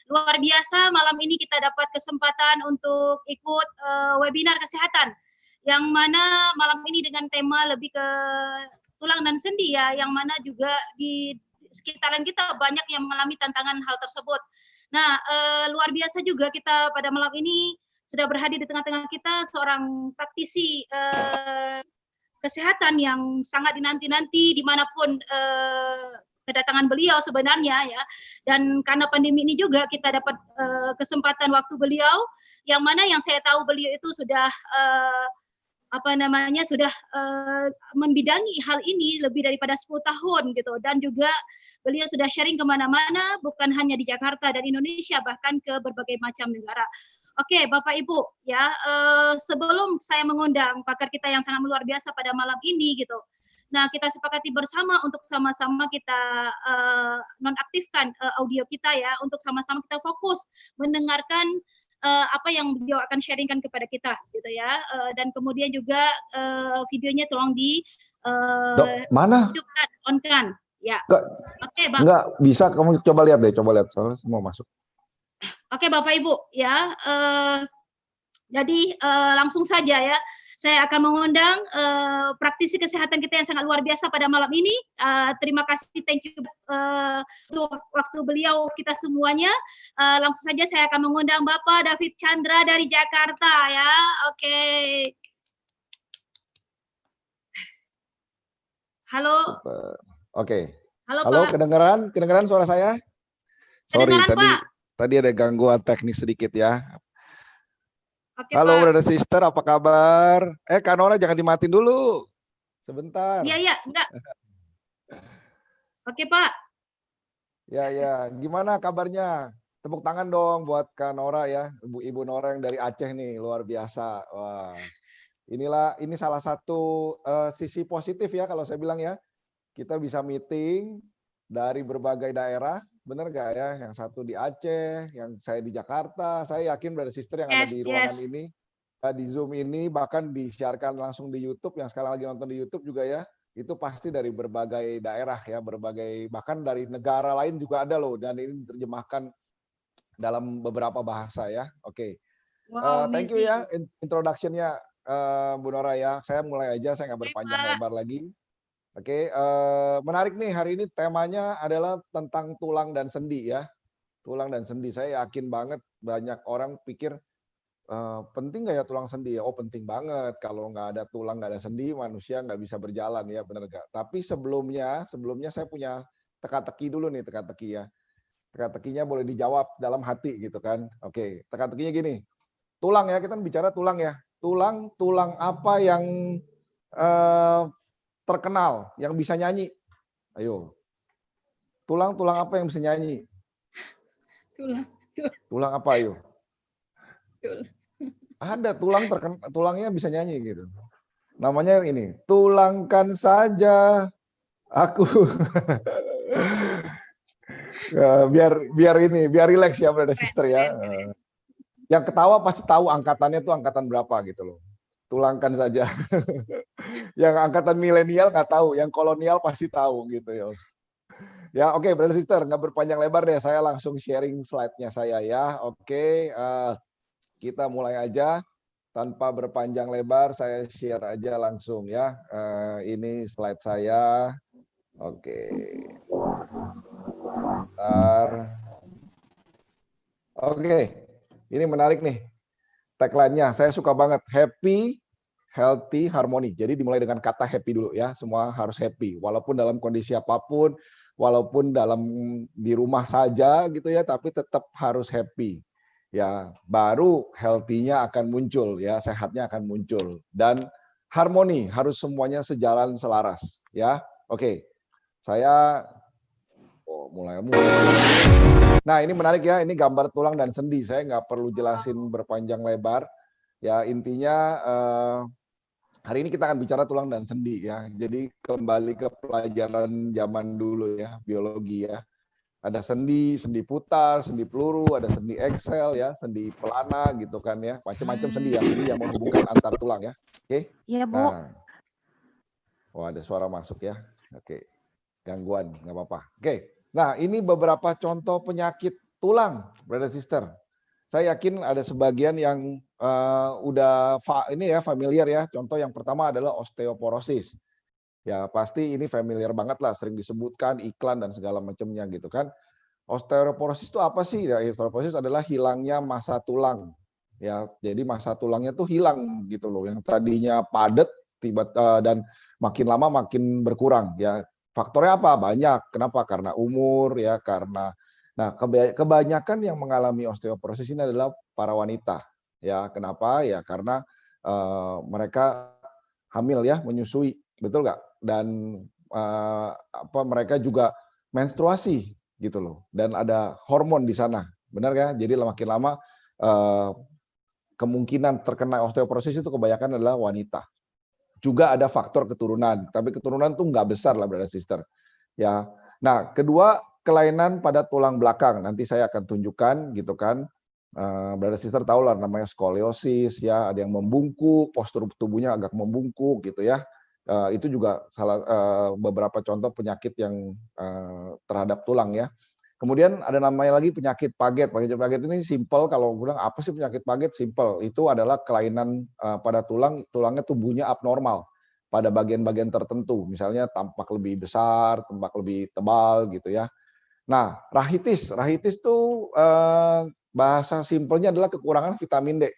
Luar biasa malam ini kita dapat kesempatan untuk ikut webinar kesehatan yang mana malam ini dengan tema lebih ke tulang dan sendi ya, yang mana juga di sekitaran kita banyak yang mengalami tantangan hal tersebut. Nah, luar biasa juga kita pada malam ini sudah berhadir di tengah-tengah kita seorang praktisi kesehatan yang sangat dinanti-nanti dimanapun kedatangan beliau sebenarnya ya, dan karena pandemi ini juga kita dapat kesempatan waktu beliau, yang mana yang saya tahu beliau itu sudah sudah membidangi hal ini lebih daripada 10 tahun gitu, dan juga beliau sudah sharing kemana-mana, bukan hanya di Jakarta dan Indonesia, bahkan ke berbagai macam negara. Oke, Bapak Ibu, ya sebelum saya mengundang pakar kita yang sangat luar biasa pada malam ini gitu, nah kita sepakati bersama untuk sama-sama kita nonaktifkan audio kita ya, untuk sama-sama kita fokus mendengarkan apa yang beliau akan sharingkan kepada kita gitu ya, dan kemudian juga videonya tolong di mana hidupkan, on kan ya. Oke, Bang. Enggak bisa, kamu coba lihat deh, coba lihat soalnya semua masuk. Oke, Bapak Ibu ya, jadi langsung saja ya, saya akan mengundang praktisi kesehatan kita yang sangat luar biasa pada malam ini. Terima kasih, thank you untuk waktu beliau kita semuanya. Langsung saja saya akan mengundang Bapak David Chandra dari Jakarta ya. Oke. Halo. Oke. Halo Pak. Kedengeran suara saya? Sorry, Kedengaran, tadi ada gangguan teknis sedikit ya. Oke, halo Pak. brother sister, apa kabar? Kak Nora jangan dimatiin dulu. Sebentar. Iya, enggak. Oke, Pak. Ya, gimana kabarnya? Tepuk tangan dong buat Kak Nora ya, Ibu Nora yang dari Aceh nih, luar biasa. Wah, ini salah satu sisi positif ya kalau saya bilang ya. Kita bisa meeting dari berbagai daerah, bener gak ya? Yang satu di Aceh, yang saya di Jakarta. Saya yakin brother sister yang ada di ruangan ini, di Zoom ini, bahkan disiarkan langsung di YouTube, yang sekarang lagi nonton di YouTube juga ya, itu pasti dari berbagai daerah ya, bahkan dari negara lain juga ada loh, dan ini diterjemahkan dalam beberapa bahasa ya. Oke. Wow, thank you ya introduction-nya Bu Nora ya. Saya mulai aja, saya nggak berpanjang lebar lagi. Oke, menarik nih, hari ini temanya adalah tentang tulang dan sendi ya. Tulang dan sendi, saya yakin banget banyak orang pikir penting nggak ya tulang sendi ya? Oh penting banget, kalau nggak ada tulang nggak ada sendi manusia nggak bisa berjalan ya, benar nggak? Tapi sebelumnya saya punya teka-teki dulu nih, teka-teki ya. Teka-tekinya boleh dijawab dalam hati gitu kan. Oke, teka-tekinya gini, tulang ya, kita bicara tulang ya. Tulang apa yang terkenal, yang bisa nyanyi? Ayo. Tulang apa yang bisa nyanyi? Tulang apa ayo? Ada tulangnya bisa nyanyi gitu. Namanya ini, tulangkan saja aku. biar rileks ya brother sister ya. Yang ketawa pasti tahu angkatannya tuh angkatan berapa gitu loh. Tulangkan saja. Yang angkatan milenial nggak tahu, yang kolonial pasti tahu gitu ya. Ya oke, brother sister, nggak berpanjang lebar deh, saya langsung sharing slide-nya saya ya. Oke, kita mulai aja tanpa berpanjang lebar, saya share aja langsung ya. Ini slide saya. Oke. Bentar. Oke, ini menarik nih tagline-nya. Saya suka banget, happy, healthy, harmony. Jadi dimulai dengan kata happy dulu ya. Semua harus happy, walaupun dalam kondisi apapun, walaupun di rumah saja gitu ya, tapi tetap harus happy. Ya, baru healthy-nya akan muncul ya, sehatnya akan muncul, dan harmoni, harus semuanya sejalan selaras ya. Oke. Saya mulai. Nah, ini menarik ya, ini gambar tulang dan sendi. Saya nggak perlu jelasin berpanjang lebar. Ya, intinya hari ini kita akan bicara tulang dan sendi ya. Jadi kembali ke pelajaran zaman dulu ya, biologi ya. Ada sendi putar, sendi peluru, ada sendi Excel ya, sendi pelana gitu kan ya. Macam-macam sendi yang menghubungkan antar tulang ya. Oke? Iya, Bu. Nah. Oh, ada suara masuk ya. Oke. Gangguan, nggak apa-apa. Oke. Nah, ini beberapa contoh penyakit tulang, brother sister. Saya yakin ada sebagian yang udah familiar ya. Contoh yang pertama adalah osteoporosis. Ya pasti ini familiar banget lah, sering disebutkan iklan dan segala macamnya gitu kan. Osteoporosis itu apa sih? Ya, osteoporosis adalah hilangnya massa tulang. Ya, jadi massa tulangnya tuh hilang gitu loh. Yang tadinya padat dan makin lama makin berkurang. Ya, faktornya apa? Banyak. Kenapa? Karena umur ya, karena kebanyakan yang mengalami osteoporosis ini adalah para wanita. Ya, kenapa? Ya karena mereka hamil ya, menyusui, betul nggak? Dan mereka juga menstruasi gitu loh, dan ada hormon di sana, benar kan? Jadi makin lama kemungkinan terkena osteoporosis itu kebanyakan adalah wanita. Juga ada faktor keturunan, tapi keturunan tuh nggak besar lah, brother sister. Ya, nah kedua kelainan pada tulang belakang, nanti saya akan tunjukkan gitu kan. Brother sister tahu lah namanya skoliosis ya, ada yang membungkuk, postur tubuhnya agak membungkuk gitu ya. Itu juga beberapa contoh penyakit yang terhadap tulang ya. Kemudian ada namanya lagi penyakit Paget. Penyakit Paget ini simpel, kalau bilang apa sih penyakit Paget? Simpel, itu adalah kelainan pada tulangnya tumbuhnya abnormal pada bagian-bagian tertentu. Misalnya tampak lebih besar, tampak lebih tebal gitu ya. Nah, rahitis itu bahasa simpelnya adalah kekurangan vitamin D.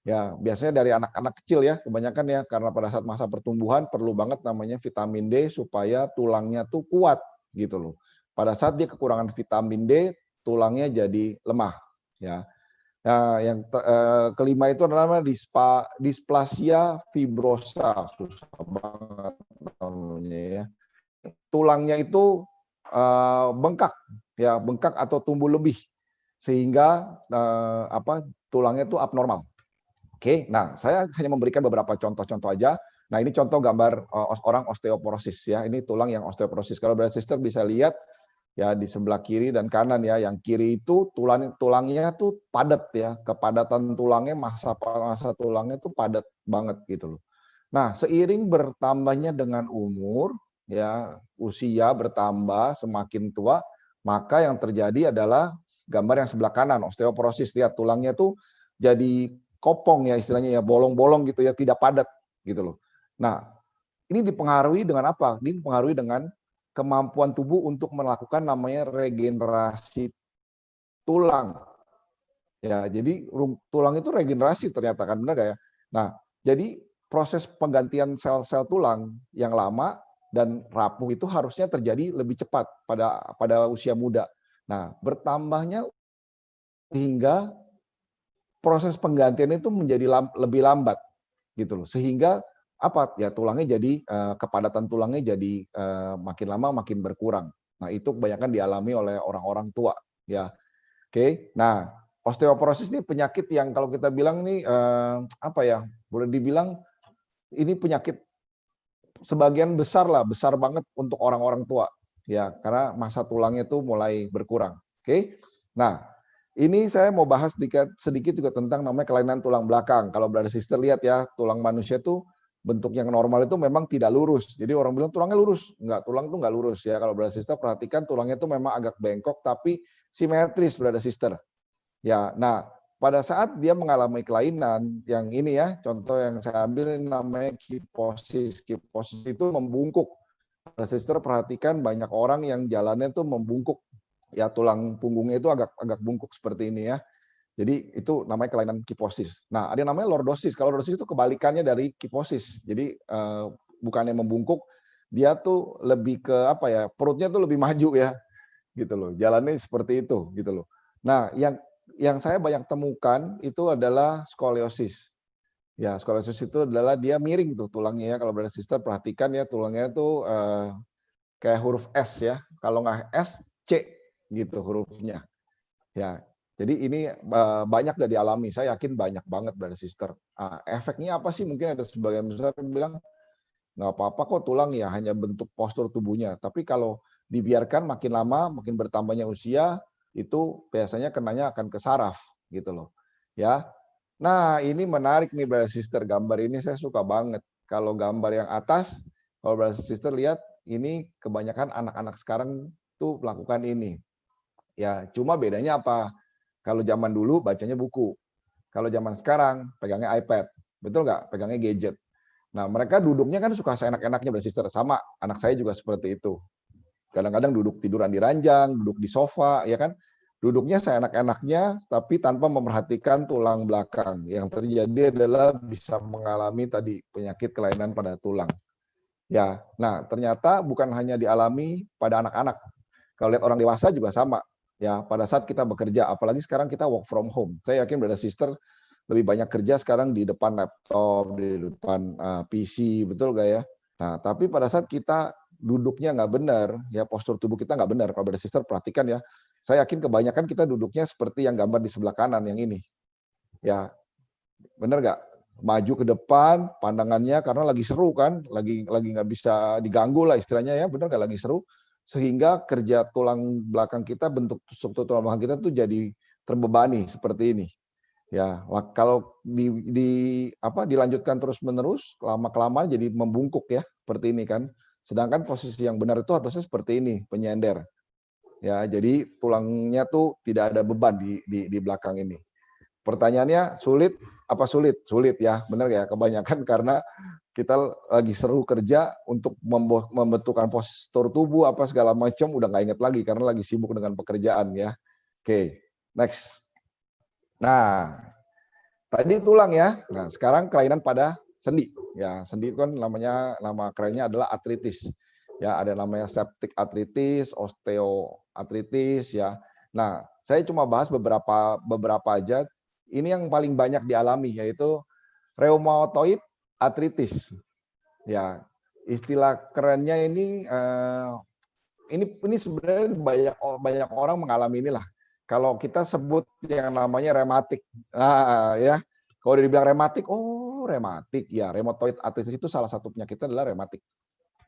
Ya, biasanya dari anak-anak kecil ya, kebanyakan ya, karena pada saat masa pertumbuhan perlu banget namanya vitamin D supaya tulangnya tuh kuat gitu loh. Pada saat dia kekurangan vitamin D, tulangnya jadi lemah ya. Nah, yang kelima itu adalah displasia fibrosa, susah banget namanya ya. Tulangnya itu bengkak ya, bengkak atau tumbuh lebih sehingga tulangnya itu abnormal. Oke, nah saya hanya memberikan beberapa contoh-contoh aja. Nah ini contoh gambar orang osteoporosis ya. Ini tulang yang osteoporosis. Kalau brother sister bisa lihat ya di sebelah kiri dan kanan ya. Yang kiri itu tulangnya tuh padat ya. Kepadatan tulangnya, massa tulangnya tuh padat banget gitu loh. Nah seiring bertambahnya dengan umur ya, usia bertambah semakin tua, maka yang terjadi adalah gambar yang sebelah kanan, osteoporosis. Lihat tulangnya tuh jadi kopong ya istilahnya ya, bolong-bolong gitu ya, tidak padat gitu loh. Nah, ini dipengaruhi dengan apa? Ini dipengaruhi dengan kemampuan tubuh untuk melakukan namanya regenerasi tulang. Ya, jadi tulang itu regenerasi ternyata kan, benar gak ya? Nah, jadi proses penggantian sel-sel tulang yang lama dan rapuh itu harusnya terjadi lebih cepat pada usia muda. Nah, bertambahnya hingga proses penggantian itu menjadi lebih lambat gitu loh, sehingga tulangnya jadi kepadatan tulangnya jadi makin lama makin berkurang. Nah itu kebanyakan dialami oleh orang-orang tua ya. Oke, nah osteoporosis ini penyakit yang kalau kita bilang ini boleh dibilang ini penyakit sebagian besar banget untuk orang-orang tua ya, karena massa tulangnya itu mulai berkurang. Oke, nah ini saya mau bahas sedikit juga tentang namanya kelainan tulang belakang. Kalau brother sister lihat ya, tulang manusia itu bentuk yang normal itu memang tidak lurus. Jadi orang bilang tulangnya lurus. Enggak, tulang itu enggak lurus ya. Kalau brother sister perhatikan tulangnya itu memang agak bengkok tapi simetris brother sister. Ya, nah pada saat dia mengalami kelainan yang ini ya, contoh yang saya ambil ini namanya kiposis. Kiposis itu membungkuk. Brother sister perhatikan banyak orang yang jalannya itu membungkuk. Ya tulang punggungnya itu agak bungkuk seperti ini ya. Jadi itu namanya kelainan kiposis. Nah, ada yang namanya lordosis. Kalau lordosis itu kebalikannya dari kiposis. Jadi bukannya membungkuk, dia tuh lebih ke perutnya tuh lebih maju ya. Gitu loh. Jalannya seperti itu gitu loh. Nah, yang saya banyak temukan itu adalah skoliosis. Ya, skoliosis itu adalah dia miring tuh tulangnya ya. Kalau brother sister perhatikan ya, tulangnya tuh kayak huruf S ya. Kalau nggak S, C gitu hurufnya. Ya, jadi ini banyak gak dialami. Saya yakin banyak banget brother sister. Efeknya apa sih? Mungkin ada sebagian besar yang bilang nggak apa-apa kok tulang ya, hanya bentuk postur tubuhnya. Tapi kalau dibiarkan makin lama, makin bertambahnya usia, itu biasanya kenanya akan ke saraf gitu loh. Ya. Nah, ini menarik nih brother sister. Gambar ini saya suka banget. Kalau gambar yang atas, kalau brother sister lihat, ini kebanyakan anak-anak sekarang tuh melakukan ini. Ya, cuma bedanya apa? Kalau zaman dulu bacanya buku. Kalau zaman sekarang pegangnya iPad. Betul nggak? Pegangnya gadget. Nah, mereka duduknya kan suka seenak-enaknya, Brother Sama anak saya juga seperti itu. Kadang-kadang duduk tiduran di ranjang, duduk di sofa, ya kan? Duduknya seenak-enaknya, tapi tanpa memperhatikan tulang belakang. Yang terjadi adalah bisa mengalami tadi penyakit kelainan pada tulang. Ya, nah ternyata bukan hanya dialami pada anak-anak. Kalau lihat orang dewasa juga sama. Ya, pada saat kita bekerja, apalagi sekarang kita work from home. Saya yakin Brother Sister lebih banyak kerja sekarang di depan laptop, di depan PC, betul nggak ya? Nah, tapi pada saat kita duduknya nggak benar, ya postur tubuh kita nggak benar. Kalau Brother Sister perhatikan ya, saya yakin kebanyakan kita duduknya seperti yang gambar di sebelah kanan yang ini. Ya, benar nggak? Maju ke depan, pandangannya karena lagi seru kan, lagi nggak bisa diganggu lah istilahnya ya, benar nggak lagi seru, sehingga kerja tulang belakang kita, bentuk struktur tulang belakang kita tuh jadi terbebani seperti ini. Ya, kalau dilanjutkan terus-menerus, lama-kelamaan jadi membungkuk ya, seperti ini kan. Sedangkan posisi yang benar itu harusnya seperti ini, penyender. Ya, jadi tulangnya tuh tidak ada beban di belakang ini. Pertanyaannya sulit apa sulit? Sulit ya, benar ya. Kebanyakan karena kita lagi seru kerja untuk membentukkan postur tubuh apa segala macam udah nggak inget lagi karena lagi sibuk dengan pekerjaan ya. Oke, next. Nah, tadi tulang ya. Nah, sekarang kelainan pada sendi. Ya, sendi itu kan nama kerennya adalah artritis. Ya, ada namanya septic arthritis, osteoartritis ya. Nah, saya cuma bahas beberapa aja. Ini yang paling banyak dialami yaitu rheumatoid arthritis. Ya, istilah kerennya ini sebenarnya banyak orang mengalami inilah. Kalau kita sebut yang namanya rematik. Nah, ya. Kalau dibilang rematik, oh rematik. Ya, rheumatoid arthritis itu salah satu penyakitnya adalah rematik.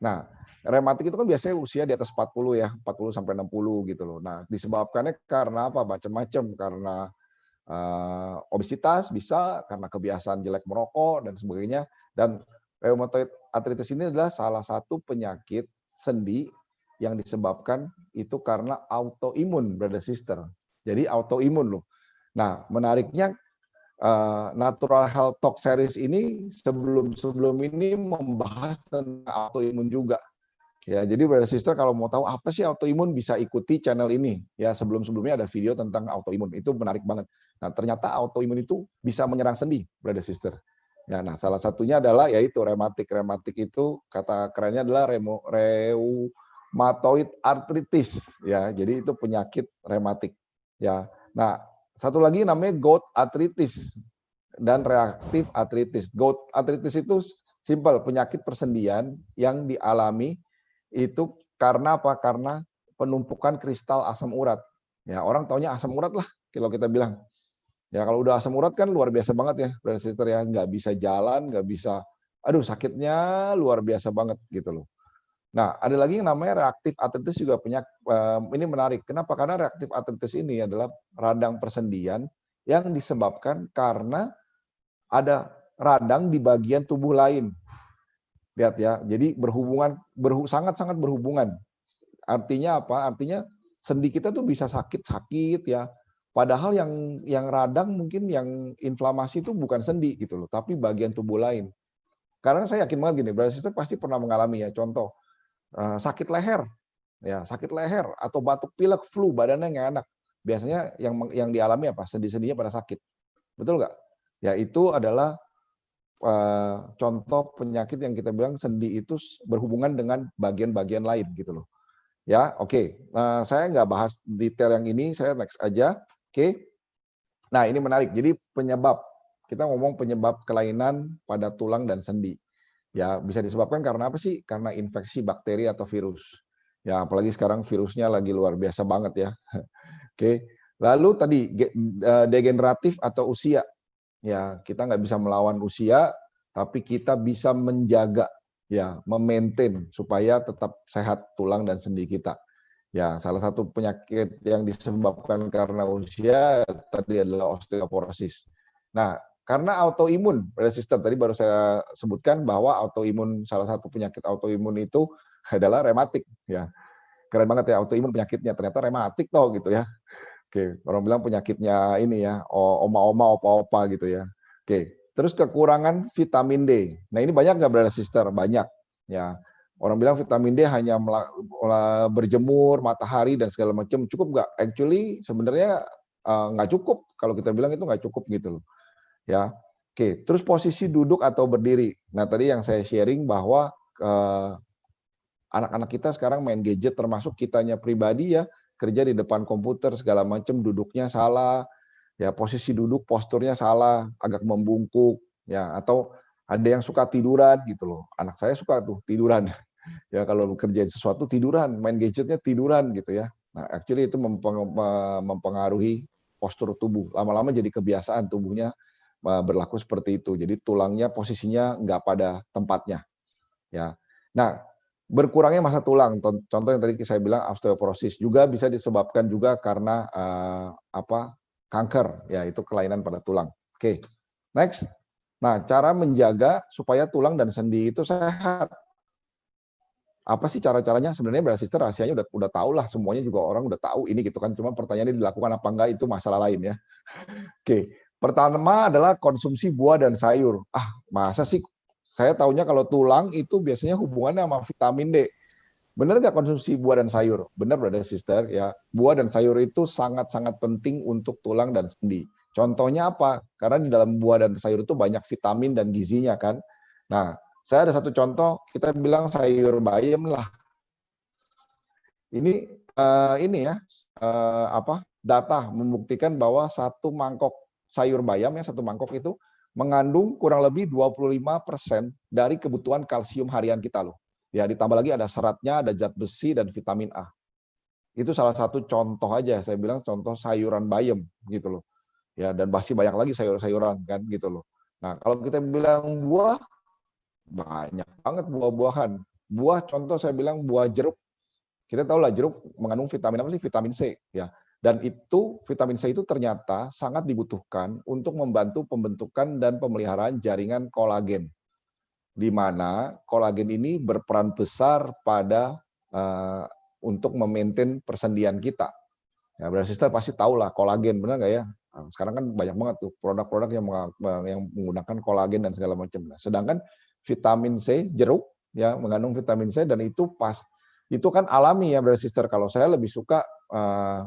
Nah, rematik itu kan biasanya usia di atas 40 ya, 40 sampai 60 gitu loh. Nah, disebabkannya karena apa? Macam-macam, karena obesitas bisa, karena kebiasaan jelek merokok dan sebagainya. Dan rheumatoid arthritis ini adalah salah satu penyakit sendi yang disebabkan itu karena autoimun, brother sister. Jadi autoimun loh. Nah, menariknya Natural Health Talk Series ini sebelum ini membahas tentang autoimun juga. Ya, jadi brother sister kalau mau tahu apa sih autoimun bisa ikuti channel ini. Ya, sebelumnya ada video tentang autoimun. Itu menarik banget. Nah, ternyata autoimun itu bisa menyerang sendi, brother sister. Ya, nah salah satunya adalah yaitu rematik. Rematik itu kata kerennya adalah rheumatoid arthritis. Ya, jadi itu penyakit rematik. Ya. Nah, satu lagi namanya gout arthritis dan reaktif arthritis. Gout arthritis itu simpel, penyakit persendian yang dialami itu karena apa? Karena penumpukan kristal asam urat. Ya, orang taunya asam urat lah kalau kita bilang. Ya, kalau udah asam urat kan luar biasa banget ya, brother sister ya, nggak bisa jalan, nggak bisa, aduh sakitnya luar biasa banget gitu loh. Nah, ada lagi yang namanya reaktif arthritis juga penyakit, ini menarik. Kenapa? Karena reaktif arthritis ini adalah radang persendian yang disebabkan karena ada radang di bagian tubuh lain. Lihat ya, jadi sangat-sangat berhubungan. Artinya apa? Artinya sendi kita tuh bisa sakit-sakit ya. Padahal yang radang mungkin yang inflamasi itu bukan sendi gitu loh, tapi bagian tubuh lain. Karena saya yakin banget gini, brother sister pasti pernah mengalami ya. Contoh, sakit leher, ya sakit leher atau batuk pilek, flu, badannya nggak enak. Biasanya yang dialami apa? Sendi-sendinya pada sakit. Betul nggak? Ya itu adalah contoh penyakit yang kita bilang sendi itu berhubungan dengan bagian-bagian lain gitu loh. Ya, oke. Saya nggak bahas detail yang ini, saya next aja. Oke. Nah, ini menarik. Jadi penyebab, kita ngomong penyebab kelainan pada tulang dan sendi. Ya, bisa disebabkan karena apa sih? Karena infeksi bakteri atau virus. Ya, apalagi sekarang virusnya lagi luar biasa banget ya. Oke. Lalu tadi degeneratif atau usia. Ya, kita nggak bisa melawan usia, tapi kita bisa menjaga, ya, memaintain supaya tetap sehat tulang dan sendi kita. Ya, salah satu penyakit yang disebabkan karena usia tadi adalah osteoporosis. Nah, karena autoimun, brother sister, tadi baru saya sebutkan bahwa autoimun, salah satu penyakit autoimun itu adalah rematik. Ya, keren banget ya, autoimun penyakitnya, ternyata rematik toh gitu ya. Oke, orang bilang penyakitnya ini ya, oma-oma, opa-opa gitu ya. Oke, terus kekurangan vitamin D. Nah ini banyak nggak Brother Sister? Banyak. Ya, orang bilang vitamin D hanya berjemur, matahari dan segala macam cukup nggak? Actually sebenarnya nggak cukup. Kalau kita bilang itu nggak cukup gitu loh. Ya, oke. Terus posisi duduk atau berdiri. Nah tadi yang saya sharing bahwa anak-anak kita sekarang main gadget, termasuk kitanya pribadi ya, kerja di depan komputer segala macam, duduknya salah, ya posisi duduk posturnya salah, agak membungkuk, ya atau ada yang suka tiduran gitu loh. Anak saya suka tuh tiduran. Ya kalau kerjain sesuatu tiduran, main gadgetnya tiduran gitu ya. Nah, actually itu mempengaruhi postur tubuh. Lama-lama jadi kebiasaan tubuhnya berlaku seperti itu. Jadi tulangnya posisinya nggak pada tempatnya. Ya. Nah, berkurangnya massa tulang, contoh yang tadi saya bilang osteoporosis juga bisa disebabkan juga karena kanker, ya itu kelainan pada tulang. Oke, next. Nah, cara menjaga supaya tulang dan sendi itu sehat. Apa sih cara-caranya? Sebenarnya Brother Sister rahasianya udah tahu lah, semuanya juga orang udah tahu ini gitu kan. Cuma pertanyaannya dilakukan apa enggak itu masalah lain ya. Oke, pertama adalah konsumsi buah dan sayur. Masa sih saya taunya kalau tulang itu biasanya hubungannya sama vitamin D. Benar nggak konsumsi buah dan sayur? Benar, Brother Sister. Ya, buah dan sayur itu sangat-sangat penting untuk tulang dan sendi. Contohnya apa? Karena di dalam buah dan sayur itu banyak vitamin dan gizinya kan. Nah, saya ada satu contoh, kita bilang sayur bayam lah. Ini ya, data membuktikan bahwa satu mangkok sayur bayam ya, satu mangkok itu mengandung kurang lebih 25% dari kebutuhan kalsium harian kita loh. Ya, ditambah lagi ada seratnya, ada zat besi dan vitamin A. Itu salah satu contoh aja, saya bilang contoh sayuran bayam gitu loh. Ya, dan masih banyak lagi sayur-sayuran kan gitu loh. Nah, kalau kita bilang buah, banyak banget buah-buahan. Buah contoh saya bilang buah jeruk. Kita tahu lah jeruk mengandung vitamin apa sih? Vitamin C ya. Dan itu vitamin C itu ternyata sangat dibutuhkan untuk membantu pembentukan dan pemeliharaan jaringan kolagen. Di mana kolagen ini berperan besar pada untuk memaintain persendian kita. Ya, Brother Sister pasti tahu lah kolagen, benar nggak ya? Sekarang kan banyak banget tuh produk-produk yang menggunakan kolagen dan segala macam. Nah, sedangkan vitamin C jeruk ya mengandung vitamin C dan itu kan alami ya Brother Sister. Kalau saya lebih suka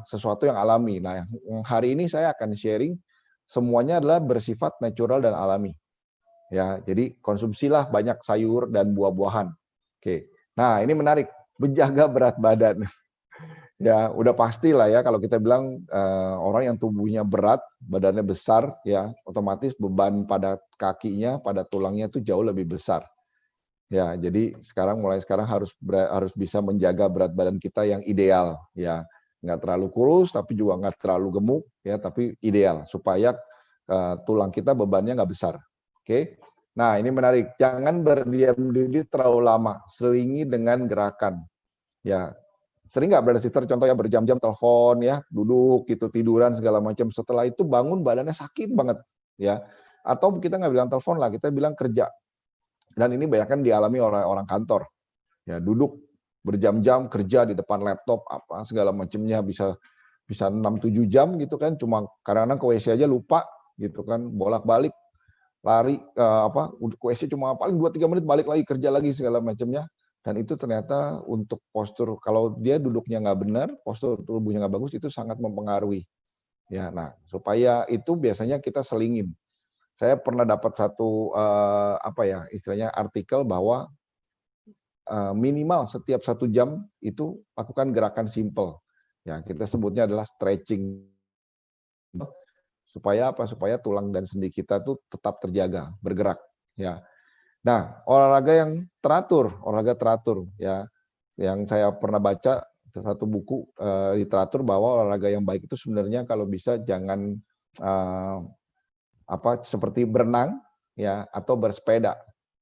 sesuatu yang alami. Nah, yang hari ini saya akan sharing semuanya adalah bersifat natural dan alami. Ya, jadi konsumsilah banyak sayur dan buah-buahan. Oke. Nah, ini menarik, menjaga berat badan. Ya, udah pasti lah ya kalau kita bilang orang yang tubuhnya berat, badannya besar, ya otomatis beban pada kakinya, pada tulangnya itu jauh lebih besar. Ya, jadi mulai sekarang harus bisa menjaga berat badan kita yang ideal, ya nggak terlalu kurus, tapi juga nggak terlalu gemuk, ya tapi ideal supaya tulang kita bebannya nggak besar. Oke. Nah, ini menarik. Jangan berdiam diri terlalu lama, selingi dengan gerakan. Ya, sering nggak Brother Sister contoh ya berjam-jam telepon ya, duduk gitu tiduran segala macam. Setelah itu bangun badannya sakit banget ya. Atau kita nggak bilang telepon lah, kita bilang kerja. Dan ini banyak kan dialami oleh orang kantor. Ya, duduk berjam-jam kerja di depan laptop apa segala macamnya bisa 6-7 jam gitu kan, cuma kadang-kadang ke WC aja lupa gitu kan, bolak-balik lari ke WC cuma paling 2-3 menit balik lagi kerja lagi segala macamnya. Dan itu ternyata untuk postur, kalau dia duduknya nggak benar, postur tubuhnya nggak bagus, itu sangat mempengaruhi. Ya, nah supaya itu biasanya kita selingin. Saya pernah dapat satu istilahnya artikel bahwa minimal setiap 1 jam itu lakukan gerakan simple. Ya, kita sebutnya adalah stretching. Supaya apa? Supaya tulang dan sendi kita tuh tetap terjaga, bergerak. Ya. Nah, olahraga teratur ya. Yang saya pernah baca satu buku literatur bahwa olahraga yang baik itu sebenarnya kalau bisa jangan seperti berenang ya atau bersepeda.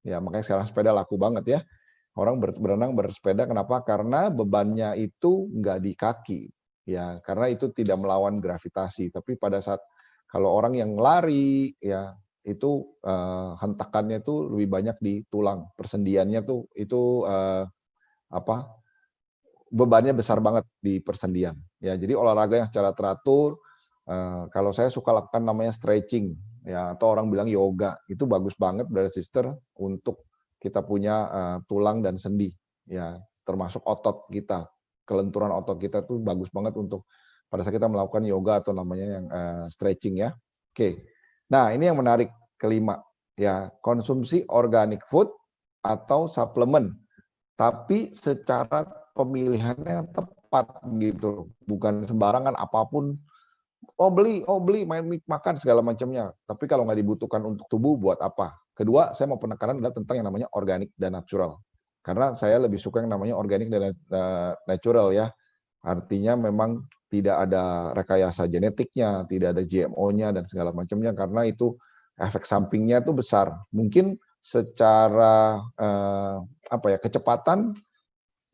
Ya, makanya sekarang sepeda laku banget ya. Orang berenang, bersepeda kenapa? Karena bebannya itu nggak di kaki. Ya, karena itu tidak melawan gravitasi, tapi pada saat kalau orang yang lari ya itu hentakannya itu lebih banyak di tulang, persendiannya tuh itu bebannya besar banget di persendian. Ya, jadi olahraga yang secara teratur, kalau saya suka lakukan namanya stretching, ya, atau orang bilang yoga, itu bagus banget Brother Sister untuk kita punya tulang dan sendi, ya, termasuk otot kita, kelenturan otot kita tuh bagus banget untuk pada saat kita melakukan yoga atau namanya yang stretching ya. Oke, nah ini yang menarik kelima, ya, konsumsi organic food atau suplemen, tapi secara pemilihannya yang tepat gitu, bukan sembarangan apapun. Oh beli, main makan segala macamnya. Tapi kalau nggak dibutuhkan untuk tubuh, buat apa? Kedua, saya mau penekanan adalah tentang yang namanya organik dan natural. Karena saya lebih suka yang namanya organik dan natural ya. Artinya memang tidak ada rekayasa genetiknya, tidak ada GMO-nya dan segala macamnya, karena itu efek sampingnya itu besar. Mungkin secara kecepatan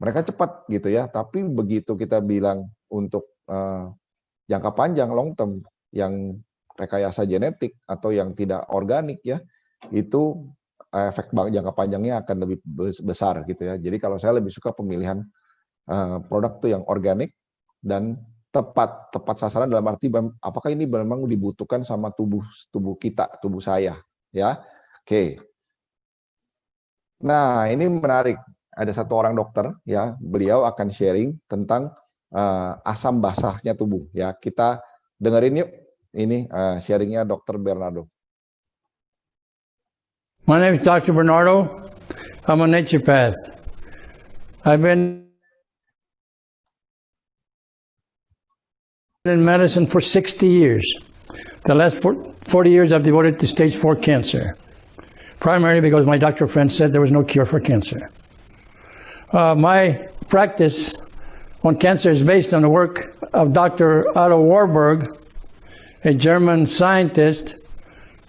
mereka cepat gitu ya, tapi begitu kita bilang untuk jangka panjang long term yang rekayasa genetik atau yang tidak organik ya, itu efek jangka panjangnya akan lebih besar gitu ya. Jadi kalau saya lebih suka pemilihan produk tuh yang organik dan tepat sasaran, dalam arti apakah ini memang dibutuhkan sama tubuh kita, tubuh saya ya. Oke. Nah, ini menarik. Ada satu orang dokter ya, beliau akan sharing tentang asam basahnya tubuh ya. Kita dengerin yuk. Ini sharingnya Dr. Bernardo. My name is Dr. Bernardo. I'm a naturopath. I've been in medicine for 60 years. The last 40 years I've devoted to stage 4 cancer, primarily because my doctor friend said there was no cure for cancer. My practice on cancer is based on the work of Dr. Otto Warburg, a German scientist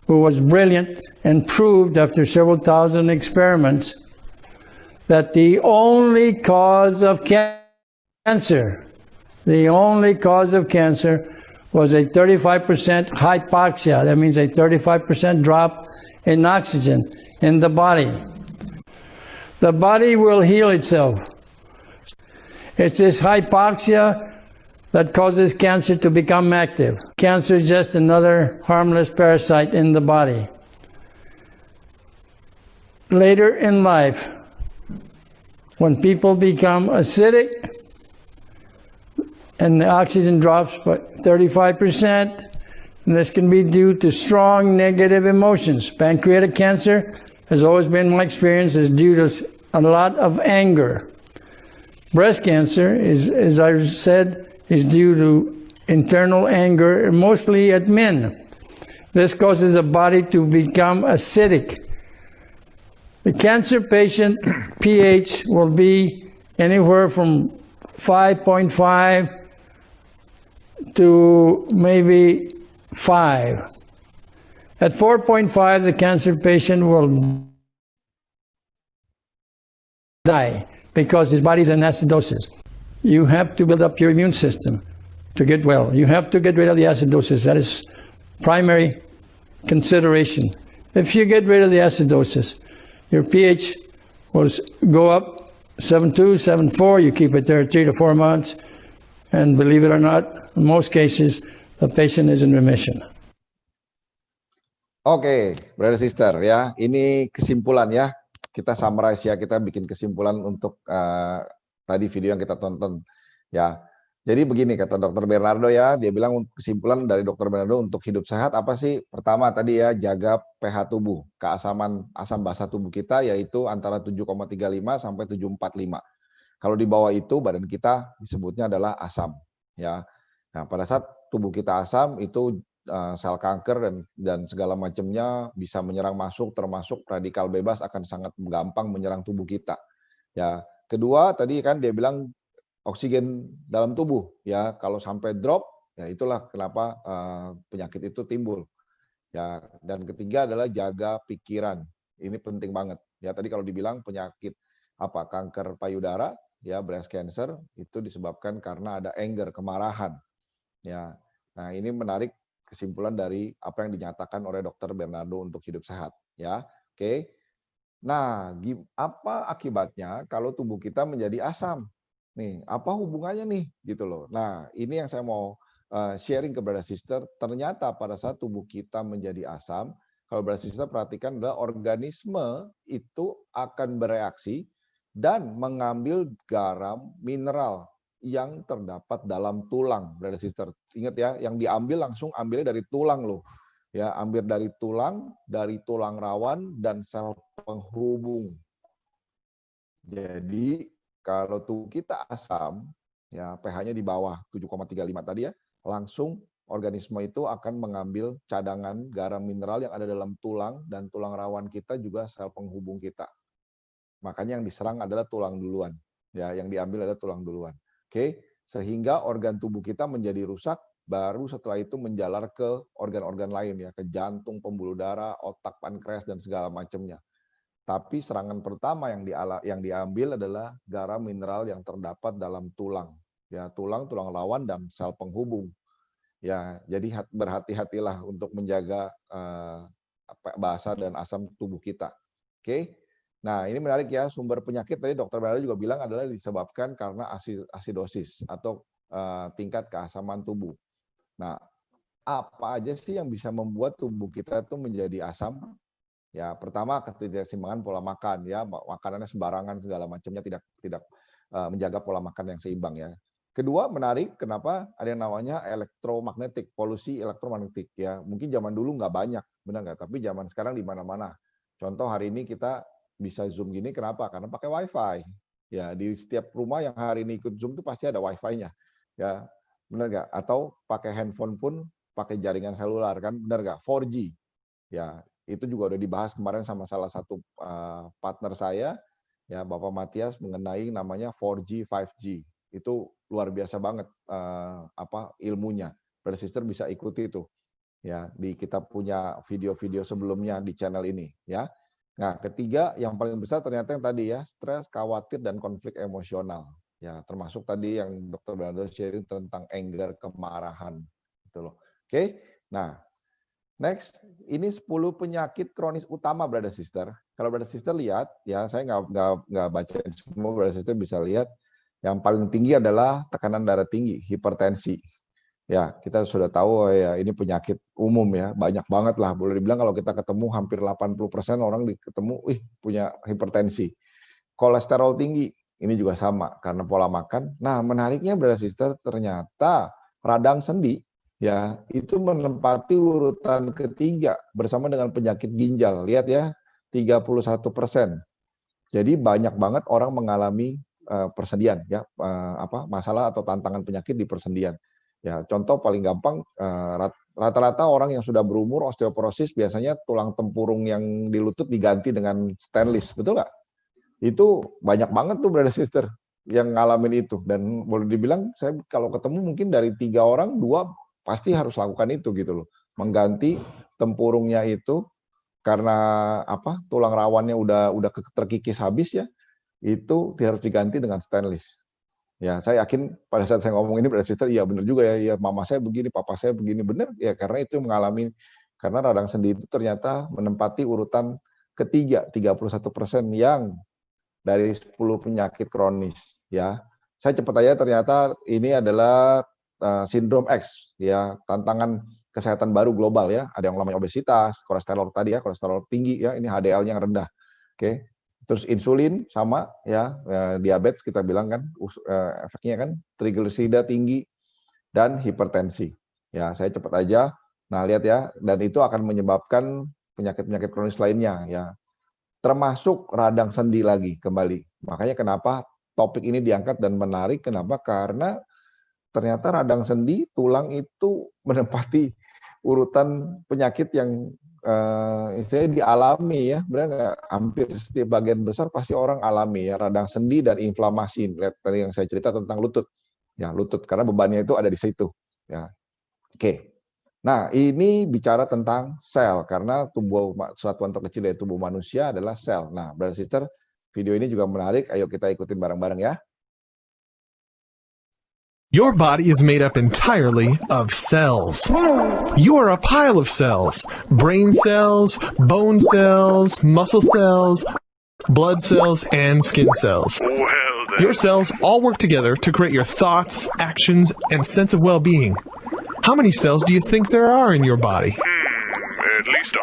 who was brilliant and proved after several thousand experiments that the only cause of cancer was a 35% hypoxia. That means a 35% drop in oxygen in the body. The body will heal itself. It's this hypoxia that causes cancer to become active. Cancer is just another harmless parasite in the body. Later in life, when people become acidic and the oxygen drops by 35%, and this can be due to strong negative emotions. Pancreatic cancer has always been my experience is due to a lot of anger. Breast cancer is, as I said, is due to internal anger, mostly at men. This causes the body to become acidic. The cancer patient pH will be anywhere from 5.5 to maybe 5. At 4.5, the cancer patient will die because his body is in acidosis. You have to build up your immune system to get well. You have to get rid of the acidosis. That is primary consideration. If you get rid of the acidosis, your pH will go up 7.2, 7.4. You keep it there 3 to 4 months. And believe it or not, in most cases, the patient is in remission. Oke, brother sister ya, ini kesimpulan ya. Kita summarize ya, kita bikin kesimpulan untuk tadi video yang kita tonton ya. Jadi begini kata Dr. Bernardo ya, dia bilang kesimpulan dari Dr. Bernardo untuk hidup sehat apa sih? Pertama tadi ya, jaga pH tubuh, keasaman asam basa tubuh kita yaitu antara 7,35 sampai 7,45. Kalau di bawah itu badan kita disebutnya adalah asam ya. Nah, pada saat tubuh kita asam itu sel kanker dan segala macamnya bisa menyerang masuk, termasuk radikal bebas akan sangat gampang menyerang tubuh kita. Ya, kedua tadi kan dia bilang oksigen dalam tubuh ya, kalau sampai drop ya itulah kenapa penyakit itu timbul. Ya, dan ketiga adalah jaga pikiran. Ini penting banget. Ya, tadi kalau dibilang penyakit kanker payudara ya, breast cancer itu disebabkan karena ada anger, kemarahan. Ya. Nah, ini menarik kesimpulan dari apa yang dinyatakan oleh Dr. Bernardo untuk hidup sehat, ya. Oke. Nah, apa akibatnya kalau tubuh kita menjadi asam? Nih, apa hubungannya nih gitu loh. Nah, ini yang saya mau sharing ke brother sister. Ternyata pada saat tubuh kita menjadi asam, kalau brother sister perhatikan adalah organisme itu akan bereaksi dan mengambil garam mineral yang terdapat dalam tulang, brother sister. Ingat ya, yang diambil langsung ambilnya dari tulang loh. Ya, ambil dari tulang rawan dan sel penghubung. Jadi kalau tubuh kita asam, ya pH-nya di bawah 7,35 tadi ya, langsung organisme itu akan mengambil cadangan garam mineral yang ada dalam tulang, dan tulang rawan kita juga sel penghubung kita. Makanya yang diserang adalah tulang duluan. Ya, yang diambil adalah tulang duluan. Oke, sehingga organ tubuh kita menjadi rusak, baru setelah itu menjalar ke organ-organ lain ya, ke jantung, pembuluh darah, otak, pankreas dan segala macamnya. Tapi serangan pertama yang diambil adalah garam mineral yang terdapat dalam tulang. Ya, tulang rawan dan sel penghubung. Ya, jadi berhati-hatilah untuk menjaga basa dan asam tubuh kita. Oke. Nah, ini menarik ya, sumber penyakit tadi Dokter Bernardo juga bilang adalah disebabkan karena asidosis atau tingkat keasaman tubuh. Nah, apa aja sih yang bisa membuat tubuh kita itu menjadi asam? Ya, pertama ketidakseimbangan pola makan ya, makanannya sembarangan segala macamnya, tidak menjaga pola makan yang seimbang ya. Kedua, menarik kenapa ada yang namanya elektromagnetik, polusi elektromagnetik ya. Mungkin zaman dulu nggak banyak, benar nggak? Tapi zaman sekarang di mana-mana. Contoh hari ini kita bisa Zoom gini, kenapa? Karena pakai WiFi. Ya, di setiap rumah yang hari ini ikut Zoom itu pasti ada WiFi-nya. Ya, benar nggak? Atau pakai handphone pun pakai jaringan selular kan, benar nggak? 4G. Ya, itu juga udah dibahas kemarin sama salah satu partner saya, ya Bapak Matias, mengenai namanya 4G, 5G. Itu luar biasa banget ilmunya. Brother Sister bisa ikuti itu. Ya, kita punya video-video sebelumnya di channel ini, ya. Nah, ketiga yang paling besar ternyata yang tadi ya, stres, khawatir dan konflik emosional. Ya, termasuk tadi yang Dr. Bernardo sharing tentang anger, kemarahan gitu loh. Oke. Nah, next, ini 10 penyakit kronis utama, brother sister. Kalau brother sister lihat, ya saya nggak baca semua, brother sister bisa lihat. Yang paling tinggi adalah tekanan darah tinggi, hipertensi. Ya, kita sudah tahu ya ini penyakit umum ya, banyak banget lah. Boleh dibilang kalau kita ketemu hampir 80% orang ketemu, punya hipertensi. Kolesterol tinggi, ini juga sama karena pola makan. Nah, menariknya brother sister, ternyata radang sendi ya, itu menempati urutan ketiga bersama dengan penyakit ginjal. Lihat ya, 31%. Jadi banyak banget orang mengalami persendian ya, masalah atau tantangan penyakit di persendian. Ya, contoh paling gampang, rata-rata orang yang sudah berumur osteoporosis biasanya tulang tempurung yang di lutut diganti dengan stainless, betul nggak? Itu banyak banget tuh brother sister yang ngalamin itu, dan boleh dibilang saya kalau ketemu mungkin dari 3 orang 2 pasti harus lakukan itu gitu loh, mengganti tempurungnya itu karena tulang rawannya udah terkikis habis ya, itu harus diganti dengan stainless. Ya, saya yakin pada saat saya ngomong ini brother sister, iya benar juga ya, mama saya begini, papa saya begini, benar ya, karena itu mengalami, karena radang sendi itu ternyata menempati urutan ketiga, 31% yang dari 10 penyakit kronis ya. Saya cepat aja, ternyata ini adalah sindrom X ya, tantangan kesehatan baru global ya. Ada yang namanya obesitas, kolesterol tadi ya, kolesterol tinggi ya, ini HDL-nya yang rendah. Oke. Terus insulin sama ya, diabetes kita bilang kan efeknya kan, trigliserida tinggi dan hipertensi. Ya, saya cepat aja. Nah, lihat ya, dan itu akan menyebabkan penyakit-penyakit kronis lainnya ya. Termasuk radang sendi lagi kembali. Makanya kenapa topik ini diangkat dan menarik, kenapa? Karena ternyata radang sendi, tulang itu menempati urutan penyakit yang istilahnya dialami ya, benar nggak? Hampir setiap bagian besar pasti orang alami ya, radang sendi dan inflamasi. Lihat tadi yang saya cerita tentang lutut, ya lutut karena bebannya itu ada di situ. Ya, oke. Nah ini bicara tentang sel, karena tubuh satuan terkecil dari tubuh manusia adalah sel. Nah, brother sister, video ini juga menarik. Ayo kita ikutin bareng-bareng ya. Your body is made up entirely of cells. You are a pile of cells. Brain cells, bone cells, muscle cells, blood cells, and skin cells. Well, Your cells all work together to create your thoughts, actions, and sense of well-being. How many cells do you think there are in your body? At least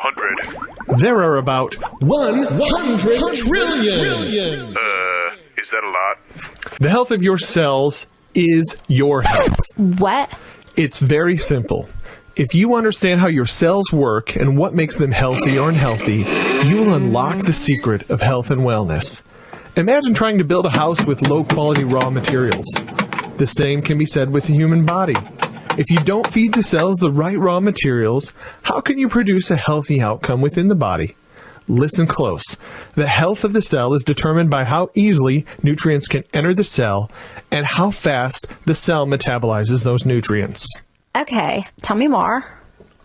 100. There are about 100 trillion. Is that a lot? The health of your cells is your health. What? It's very simple. If you understand how your cells work and what makes them healthy or unhealthy, you will unlock the secret of health and wellness. Imagine trying to build a house with low-quality raw materials. The same can be said with the human body. If you don't feed the cells the right raw materials, how can you produce a healthy outcome within the body? Listen close. The health of the cell is determined by how easily nutrients can enter the cell and how fast the cell metabolizes those nutrients. Okay, tell me more.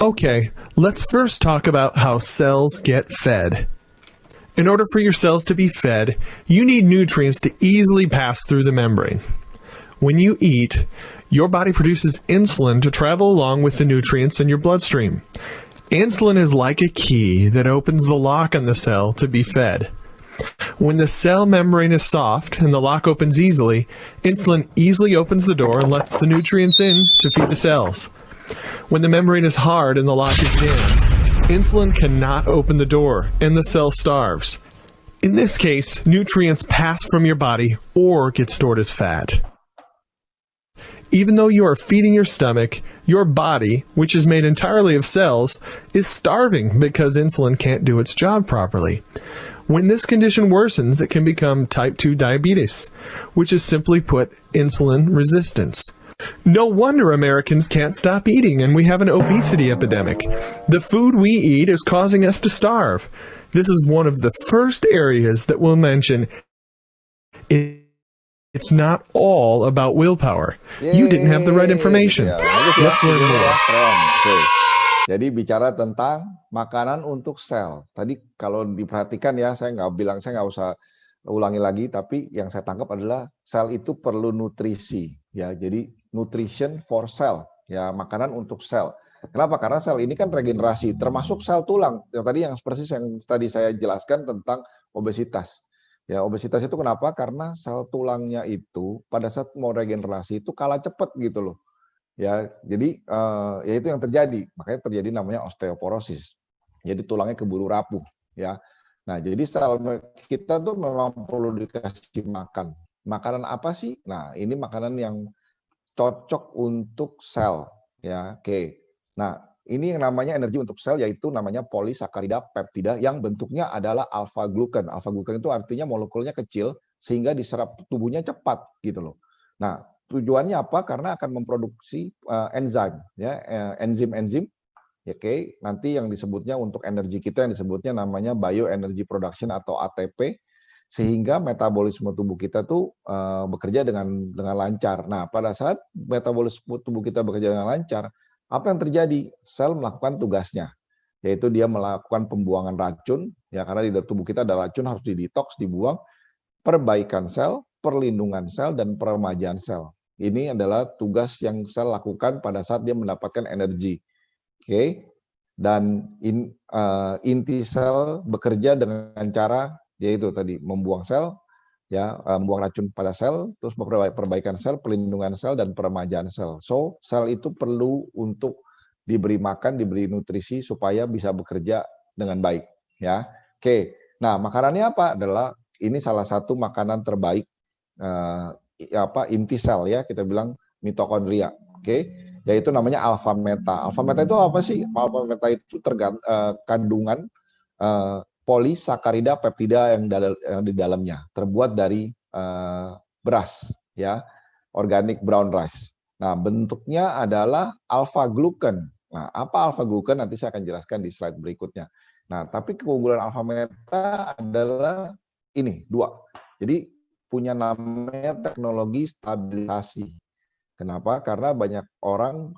Okay, let's first talk about how cells get fed. In order for your cells to be fed, you need nutrients to easily pass through the membrane. When you eat, your body produces insulin to travel along with the nutrients in your bloodstream. Insulin is like a key that opens the lock on the cell to be fed. When the cell membrane is soft and the lock opens easily, insulin easily opens the door and lets the nutrients in to feed the cells. When the membrane is hard and the lock is jammed, insulin cannot open the door and the cell starves. In this case, nutrients pass from your body or get stored as fat. Even though you are feeding your stomach, your body, which is made entirely of cells, is starving because insulin can't do its job properly. When this condition worsens, it can become type 2 diabetes, which is simply put insulin resistance. No wonder Americans can't stop eating and we have an obesity epidemic. The food we eat is causing us to starve. This is one of the first areas that we'll mention. It's not all about willpower. You didn't have the right information. Let's learn more. Oke. Jadi bicara tentang makanan untuk sel. Tadi kalau diperhatikan ya, saya nggak usah ulangi lagi, tapi yang saya tangkap adalah sel itu perlu nutrisi. Ya, jadi nutrition for cell, ya makanan untuk sel. Kenapa? Karena sel ini kan regenerasi, termasuk sel tulang. Yang seperti yang tadi saya jelaskan tentang obesitas. Ya, obesitas itu kenapa? Karena sel tulangnya itu pada saat mau regenerasi itu kalah cepat gitu loh. Ya, jadi ya itu yang terjadi. Makanya terjadi namanya osteoporosis. Jadi tulangnya keburu rapuh, ya. Nah, jadi sel kita tuh memang perlu dikasih makan. Makanan apa sih? Nah, ini makanan yang cocok untuk sel, ya. Oke. Nah, ini yang namanya energi untuk sel yaitu namanya polisakarida peptida yang bentuknya adalah alpha glucan. Alpha glucan itu artinya molekulnya kecil sehingga diserap tubuhnya cepat gitu loh. Nah, tujuannya apa? Karena akan memproduksi enzim, ya, enzim-enzim. Oke, nanti yang disebutnya untuk energi kita yang disebutnya namanya bioenergy production atau ATP, sehingga metabolisme tubuh kita tuh bekerja dengan lancar. Nah, pada saat metabolisme tubuh kita bekerja dengan lancar, apa yang terjadi? Sel melakukan tugasnya, yaitu dia melakukan pembuangan racun, ya karena di dalam tubuh kita ada racun harus didetoks, dibuang, perbaikan sel, perlindungan sel, dan peremajaan sel. Ini adalah tugas yang sel lakukan pada saat dia mendapatkan energi. Oke, dan inti sel bekerja dengan cara yaitu tadi membuang sel, ya membuang racun pada sel, terus perbaikan sel, perlindungan sel, dan peremajaan sel. So, sel itu perlu untuk diberi makan, diberi nutrisi supaya bisa bekerja dengan baik, ya. Oke, nah makanannya apa? Adalah ini salah satu makanan terbaik inti sel, ya kita bilang mitokondria. Oke, yaitu namanya alpha meta. Alpha meta itu apa sih? Alpha meta itu kandungan polisakarida peptida yang di dalamnya terbuat dari beras, ya, organic brown rice. Nah, bentuknya adalah alpha glucan. Nah, apa alpha glucan nanti saya akan jelaskan di slide berikutnya. Nah, tapi keunggulan alpha meta adalah ini dua. Jadi punya namanya teknologi stabilisasi. Kenapa? Karena banyak orang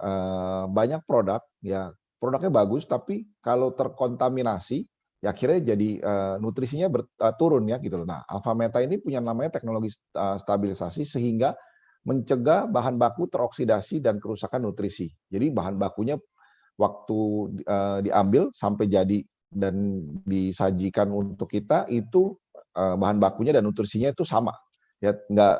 banyak produk, ya produknya bagus, tapi kalau terkontaminasi ya akhirnya jadi nutrisinya turun, ya gitu loh. Nah, alpha meta ini punya namanya teknologi stabilisasi sehingga mencegah bahan baku teroksidasi dan kerusakan nutrisi. Jadi bahan bakunya waktu diambil sampai jadi dan disajikan untuk kita itu bahan bakunya dan nutrisinya itu sama. ya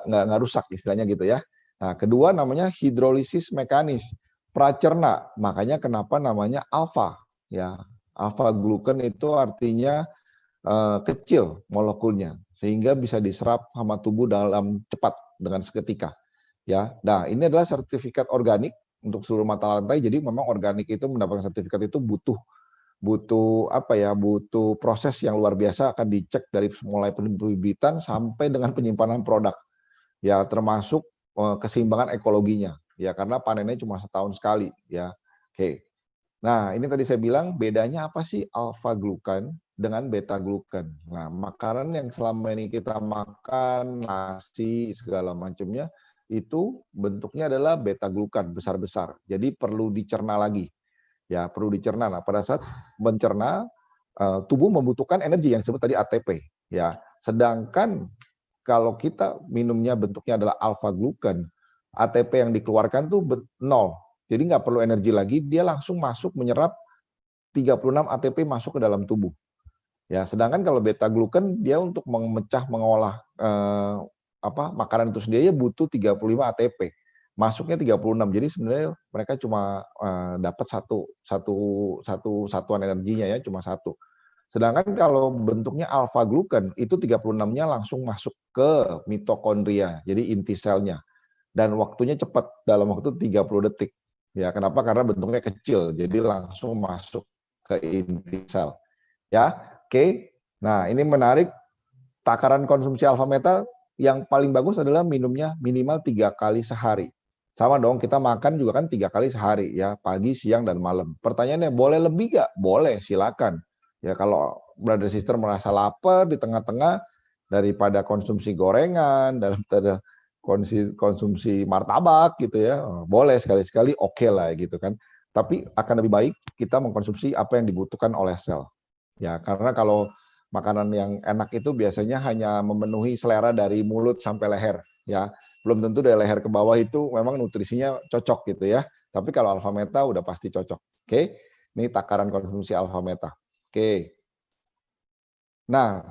nggak rusak istilahnya gitu ya. Nah, kedua namanya hidrolisis mekanis, pracerna, makanya kenapa namanya alfa ya. Alfa glukan itu artinya kecil molekulnya sehingga bisa diserap sama tubuh dalam cepat dengan seketika ya. Nah, ini adalah sertifikat organik untuk seluruh mata rantai. Jadi memang organik itu mendapatkan sertifikat itu butuh butuh proses yang luar biasa, akan dicek dari mulai penerbitan sampai dengan penyimpanan produk ya, termasuk keseimbangan ekologinya ya, karena panennya cuma setahun sekali ya. Oke. Nah, ini tadi saya bilang bedanya apa sih alfa glukan dengan beta glukan. Nah, makanan yang selama ini kita makan, nasi segala macamnya itu bentuknya adalah beta glukan besar-besar. Jadi perlu dicerna lagi. Ya, perlu dicerna. Nah, pada saat mencerna tubuh membutuhkan energi yang disebut tadi ATP ya. Sedangkan kalau kita minumnya bentuknya adalah alfa glukan, ATP yang dikeluarkan tuh 0. Jadi nggak perlu energi lagi, dia langsung masuk menyerap 36 ATP masuk ke dalam tubuh. Ya, sedangkan kalau beta glukan dia untuk mengolah makanan itu sendiri butuh 35 ATP. Masuknya 36. Jadi sebenarnya mereka cuma dapat satu satuan energinya ya, cuma satu. Sedangkan kalau bentuknya alfa glukan itu 36-nya langsung masuk ke mitokondria, jadi inti selnya. Dan waktunya cepat, dalam waktu 30 detik. Ya, kenapa? Karena bentuknya kecil, jadi langsung masuk ke inti sel. Ya, oke. Nah, ini menarik. Takaran konsumsi alfa meta yang paling bagus adalah minumnya minimal 3 kali sehari. Sama dong, kita makan juga kan 3 kali sehari ya, pagi, siang, dan malam. Pertanyaannya, boleh lebih nggak? Boleh, silakan. Ya, kalau brother sister merasa lapar di tengah-tengah, daripada konsumsi gorengan, daripada konsumsi martabak gitu ya, boleh sekali-sekali, oke lah gitu kan. Tapi akan lebih baik kita mengkonsumsi apa yang dibutuhkan oleh sel. Ya, karena kalau makanan yang enak itu biasanya hanya memenuhi selera dari mulut sampai leher ya. Belum tentu dari leher ke bawah itu memang nutrisinya cocok gitu ya. Tapi kalau alfa meta udah pasti cocok. Oke. Ini takaran konsumsi alfa meta. Oke. Nah,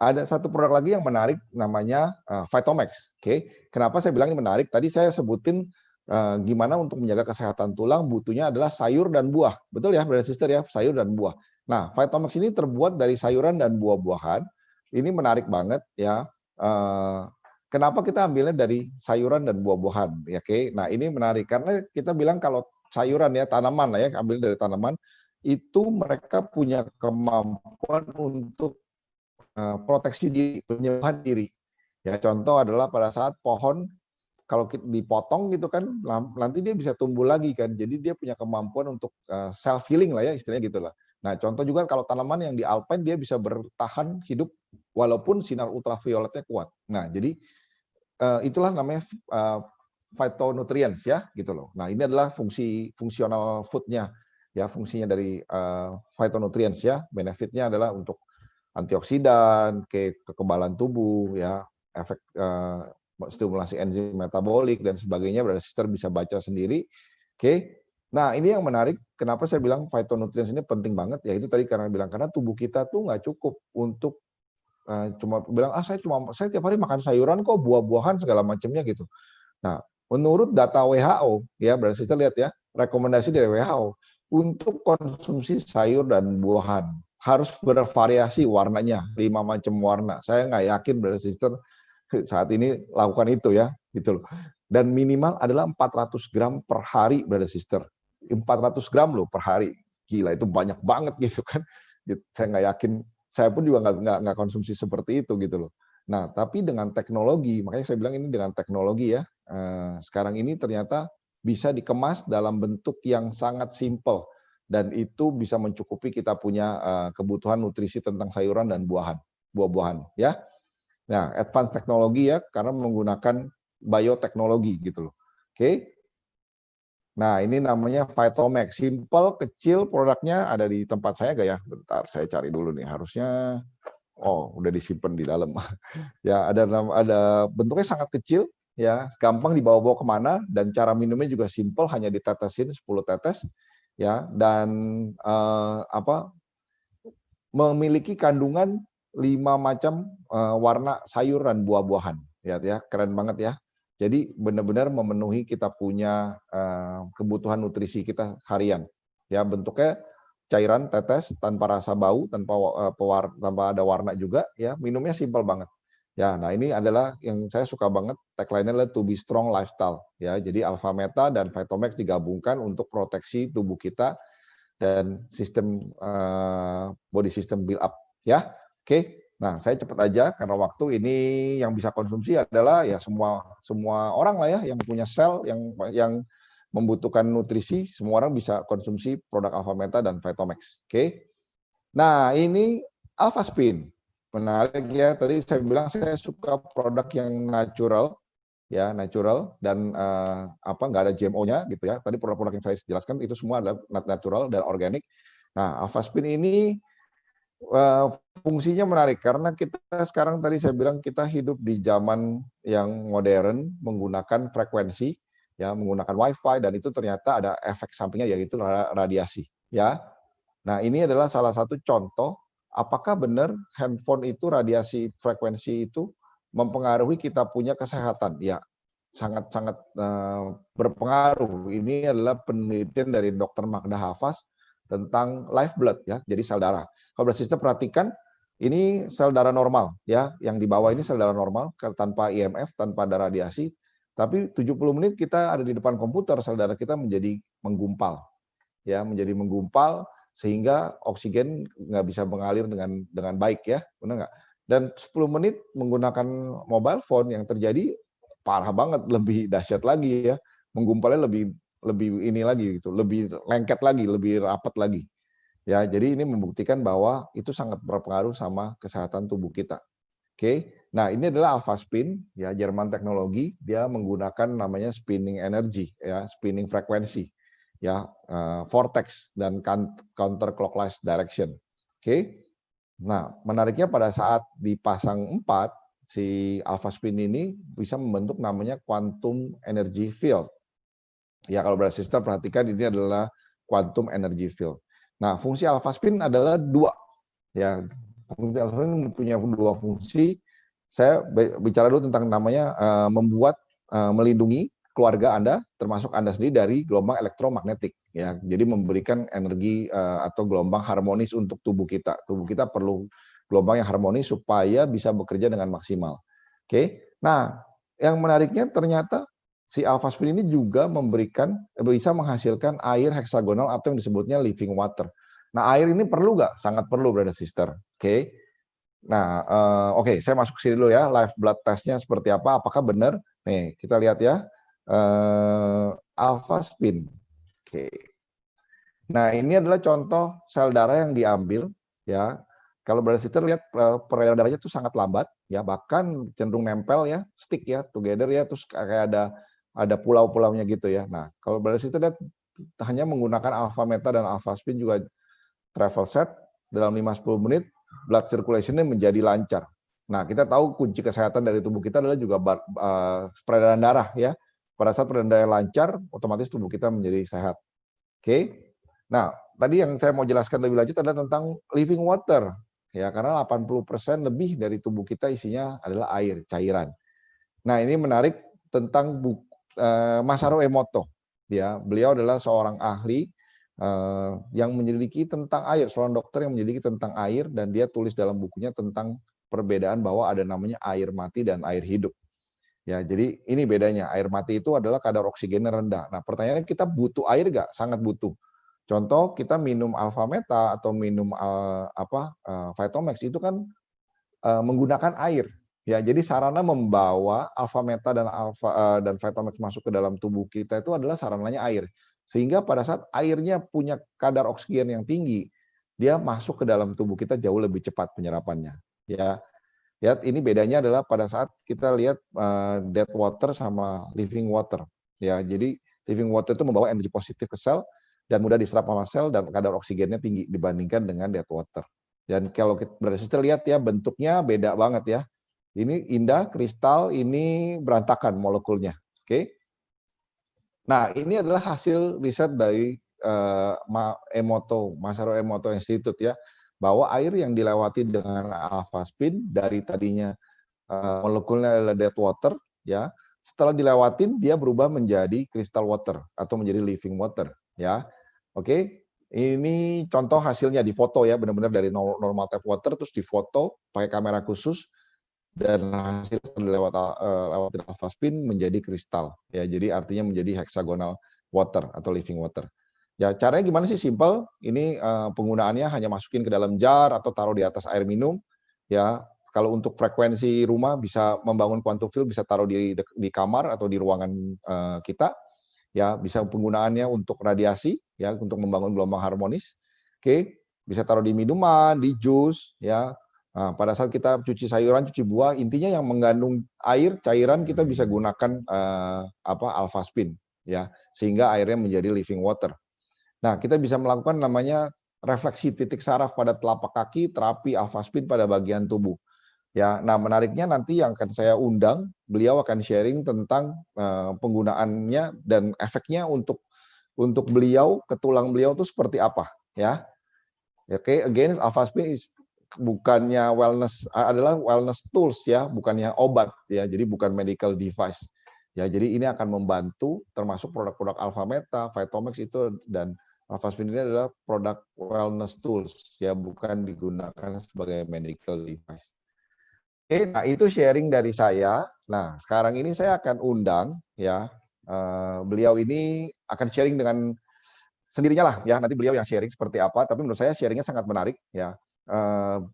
ada satu produk lagi yang menarik namanya Vitomax. Oke. Kenapa saya bilang ini menarik? Tadi saya sebutin gimana untuk menjaga kesehatan tulang butuhnya adalah sayur dan buah. Betul ya, brother sister ya, sayur dan buah. Nah, Vitomax ini terbuat dari sayuran dan buah-buahan. Ini menarik banget ya. Kenapa kita ambilnya dari sayuran dan buah-buahan? Ya, oke. Nah, ini menarik karena kita bilang kalau sayuran ya, tanaman lah ya, ambil dari tanaman, itu mereka punya kemampuan untuk proteksi diri, penyembuhan diri. Ya, contoh adalah pada saat pohon kalau dipotong gitu kan, nanti dia bisa tumbuh lagi kan. Jadi dia punya kemampuan untuk self healing lah ya, istilahnya gitulah. Nah, contoh juga kalau tanaman yang di alpine dia bisa bertahan hidup walaupun sinar ultravioletnya kuat. Nah, jadi itulah namanya phytonutrients ya, gitu loh. Nah, ini adalah fungsional foodnya ya, fungsinya dari phytonutrients ya. Benefitnya adalah untuk antioksidan, kekebalan tubuh ya, efek stimulasi enzim metabolik dan sebagainya. Brother sister bisa baca sendiri. Oke. Nah, ini yang menarik, kenapa saya bilang phytonutrients ini penting banget, ya itu tadi karena tubuh kita tuh nggak cukup untuk cuma bilang, saya tiap hari makan sayuran kok, buah-buahan segala macamnya gitu. Nah, menurut data WHO, ya brother sister lihat ya, rekomendasi dari WHO, untuk konsumsi sayur dan buahan, harus bervariasi warnanya, 5 macam warna. Saya nggak yakin brother sister saat ini lakukan itu ya, gitu loh. Dan minimal adalah 400 gram per hari, brother sister. 400 gram loh per hari. Gila, itu banyak banget gitu kan. Saya nggak yakin, saya pun juga nggak konsumsi seperti itu gitu loh. Nah, tapi dengan teknologi, makanya saya bilang ini dengan teknologi ya, sekarang ini ternyata bisa dikemas dalam bentuk yang sangat simple. Dan itu bisa mencukupi kita punya kebutuhan nutrisi tentang sayuran dan buah-buahan ya. Nah, advance teknologi ya, karena menggunakan bioteknologi gitu loh. Oke. Nah, ini namanya Vitomax. Simple, kecil, produknya ada di tempat saya nggak ya? Bentar, saya cari dulu nih. Harusnya, udah disimpan di dalam. Ya, ada bentuknya sangat kecil, ya, gampang dibawa-bawa kemana, dan cara minumnya juga simple, hanya ditetesin 10 tetes, ya, dan memiliki kandungan 5 macam warna sayur dan buah-buahan. Lihat ya, keren banget ya. Jadi benar-benar memenuhi kita punya kebutuhan nutrisi kita harian. Ya, bentuknya cairan tetes tanpa rasa bau, tanpa ada warna juga ya, minumnya simpel banget. Ya, nah ini adalah yang saya suka banget, tagline-nya adalah to be strong lifestyle ya. Jadi Alpha Meta dan Vitomax digabungkan untuk proteksi tubuh kita dan sistem body system build up ya. Oke. Nah, saya cepat aja karena waktu ini yang bisa konsumsi adalah ya semua orang lah ya yang punya sel yang membutuhkan nutrisi, semua orang bisa konsumsi produk Alpha Meta dan Vitomax. Oke. Nah, ini Alpha Spin. Menarik ya, tadi saya bilang saya suka produk yang natural, ya natural dan nggak ada GMO-nya gitu ya. Tadi produk-produk yang saya jelaskan itu semua adalah natural dan organik. Nah, Alpha Spin ini fungsinya menarik karena kita sekarang tadi saya bilang kita hidup di zaman yang modern menggunakan frekuensi, ya menggunakan WiFi dan itu ternyata ada efek sampingnya yaitu radiasi, ya. Nah, ini adalah salah satu contoh. Apakah benar handphone itu radiasi frekuensi itu mempengaruhi kita punya kesehatan? Ya, sangat-sangat berpengaruh. Ini adalah penelitian dari Dr. Magda Hafaz tentang live blood ya, jadi sel darah. Kalau sistem perhatikan, ini sel darah normal ya, yang di bawah ini sel darah normal tanpa IMF, tanpa ada radiasi. Tapi 70 menit kita ada di depan komputer, sel darah kita menjadi menggumpal. Ya, menjadi menggumpal sehingga oksigen nggak bisa mengalir dengan baik ya, benar nggak? Dan 10 menit menggunakan mobile phone yang terjadi parah banget, lebih dahsyat lagi ya, menggumpalnya lebih ini lagi gitu, lebih lengket lagi, lebih rapat lagi. Ya, jadi ini membuktikan bahwa itu sangat berpengaruh sama kesehatan tubuh kita. Oke. Nah, ini adalah Alpha Spin ya, Jerman teknologi, dia menggunakan namanya spinning energy ya, spinning frekuensi. Ya, vortex dan counterclockwise direction. Oke. Nah, menariknya pada saat dipasang 4, si Alpha Spin ini bisa membentuk namanya quantum energy field. Ya, kalau berasista perhatikan ini adalah quantum energy field. Nah, fungsi Alpha Spin adalah 2. Ya, fungsi Alpha Spin punya 2 fungsi. Saya bicara dulu tentang namanya membuat melindungi keluarga Anda, termasuk Anda sendiri dari gelombang elektromagnetik. Ya, jadi memberikan energi atau gelombang harmonis untuk tubuh kita. Tubuh kita perlu gelombang yang harmonis supaya bisa bekerja dengan maksimal. Oke. Nah, yang menariknya ternyata si Alpha Spin ini juga bisa menghasilkan air heksagonal atau yang disebutnya living water. Nah, air ini perlu nggak? Sangat perlu, brother sister. Oke. Nah, oke, saya masuk ke sini dulu ya. Live blood testnya seperti apa? Apakah benar? Nih, kita lihat ya. Alpha Spin. Oke. Nah, ini adalah contoh sel darah yang diambil ya. Kalau brother lihat peredaran darahnya itu sangat lambat ya, bahkan cenderung nempel ya, stick ya, together ya, terus kayak ada pulau-pulaunya gitu ya. Nah, kalau brother lihat hanya menggunakan Alpha Meta dan Alpha Spin juga travel set dalam 5-10 menit blood circulation-nya menjadi lancar. Nah, kita tahu kunci kesehatan dari tubuh kita adalah juga peredaran darah ya. Pada saat peredaran darah lancar, otomatis tubuh kita menjadi sehat. Oke. Nah, tadi yang saya mau jelaskan lebih lanjut adalah tentang living water. Ya, karena 80% lebih dari tubuh kita isinya adalah air, cairan. Nah, ini menarik tentang Masaru Emoto. Ya, beliau adalah seorang ahli yang menyelidiki tentang air, seorang dokter yang menyelidiki tentang air, dan dia tulis dalam bukunya tentang perbedaan bahwa ada namanya air mati dan air hidup. Ya, jadi ini bedanya. Air mati itu adalah kadar oksigennya rendah. Nah, pertanyaannya kita butuh air nggak? Sangat butuh. Contoh kita minum Alpha Meta atau minum Vitomax itu kan menggunakan air. Ya, jadi sarana membawa Alpha Meta dan Vitomax masuk ke dalam tubuh kita itu adalah sarananya air. Sehingga pada saat airnya punya kadar oksigen yang tinggi, dia masuk ke dalam tubuh kita jauh lebih cepat penyerapannya. Ya. Ya, ini bedanya adalah pada saat kita lihat dead water sama living water. Ya, jadi living water itu membawa energi positif ke sel dan mudah diserap sama sel dan kadar oksigennya tinggi dibandingkan dengan dead water. Dan kalau kita lihat ya bentuknya beda banget ya. Ini indah, kristal, ini berantakan molekulnya. Oke. Nah, ini adalah hasil riset dari Masaru Emoto Institute ya, bahwa air yang dilewati dengan Alpha Spin dari tadinya molekulnya adalah dead water, ya. Setelah dilewatin dia berubah menjadi crystal water atau menjadi living water, ya. Oke. Ini contoh hasilnya di foto ya, benar-benar dari normal tap water terus difoto pakai kamera khusus dan hasil setelah lewatin alpha spin menjadi kristal, ya. Jadi artinya menjadi hexagonal water atau living water. Ya, caranya gimana sih? Simple. Ini penggunaannya hanya masukin ke dalam jar atau taruh di atas air minum, ya. Kalau untuk frekuensi rumah bisa membangun quantum field, bisa taruh di kamar atau di ruangan kita, ya. Bisa penggunaannya untuk radiasi, ya, untuk membangun gelombang harmonis. Oke, bisa taruh di minuman, di jus, ya. Nah, pada saat kita cuci sayuran, cuci buah, intinya yang mengandung air, cairan kita bisa gunakan alpha spin, ya, sehingga airnya menjadi living water. Nah, kita bisa melakukan namanya refleksi titik saraf pada telapak kaki, terapi alpha spin pada bagian tubuh. Ya, nah menariknya nanti yang akan saya undang, beliau akan sharing tentang penggunaannya dan efeknya untuk beliau ke tulang beliau itu seperti apa, ya. Oke, again alpha spin bukannya adalah wellness tools, ya, bukannya obat, ya. Jadi bukan medical device. Ya, jadi ini akan membantu termasuk produk-produk Alpha Meta, Vitomex itu, dan alpha spin ini adalah produk wellness tools, ya, bukan digunakan sebagai medical device. Oke, nah itu sharing dari saya. Nah, sekarang ini saya akan undang, ya, beliau ini akan sharing dengan sendirinya lah, ya. Nanti beliau yang sharing seperti apa. Tapi menurut saya sharingnya sangat menarik, ya.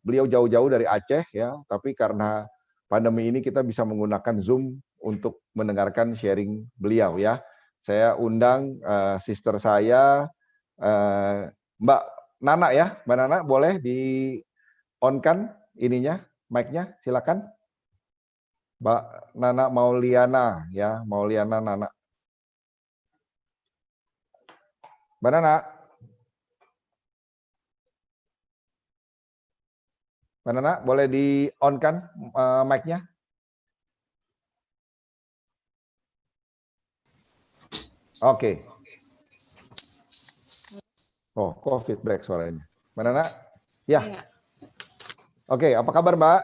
Beliau jauh-jauh dari Aceh, ya. Tapi karena pandemi ini kita bisa menggunakan Zoom untuk mendengarkan sharing beliau, ya. Saya undang sister saya, Mbak Nana, ya. Mbak Nana boleh di on-kan ininya, mic-nya, silakan. Mbak Nana Mauliana, ya, Mauliana Nana. Mbak Nana. Mbak Nana, boleh di on-kan mic-nya? Oke. Oh, kok feedback suaranya. Mbak Nana? Ya. Oke, apa kabar Mbak?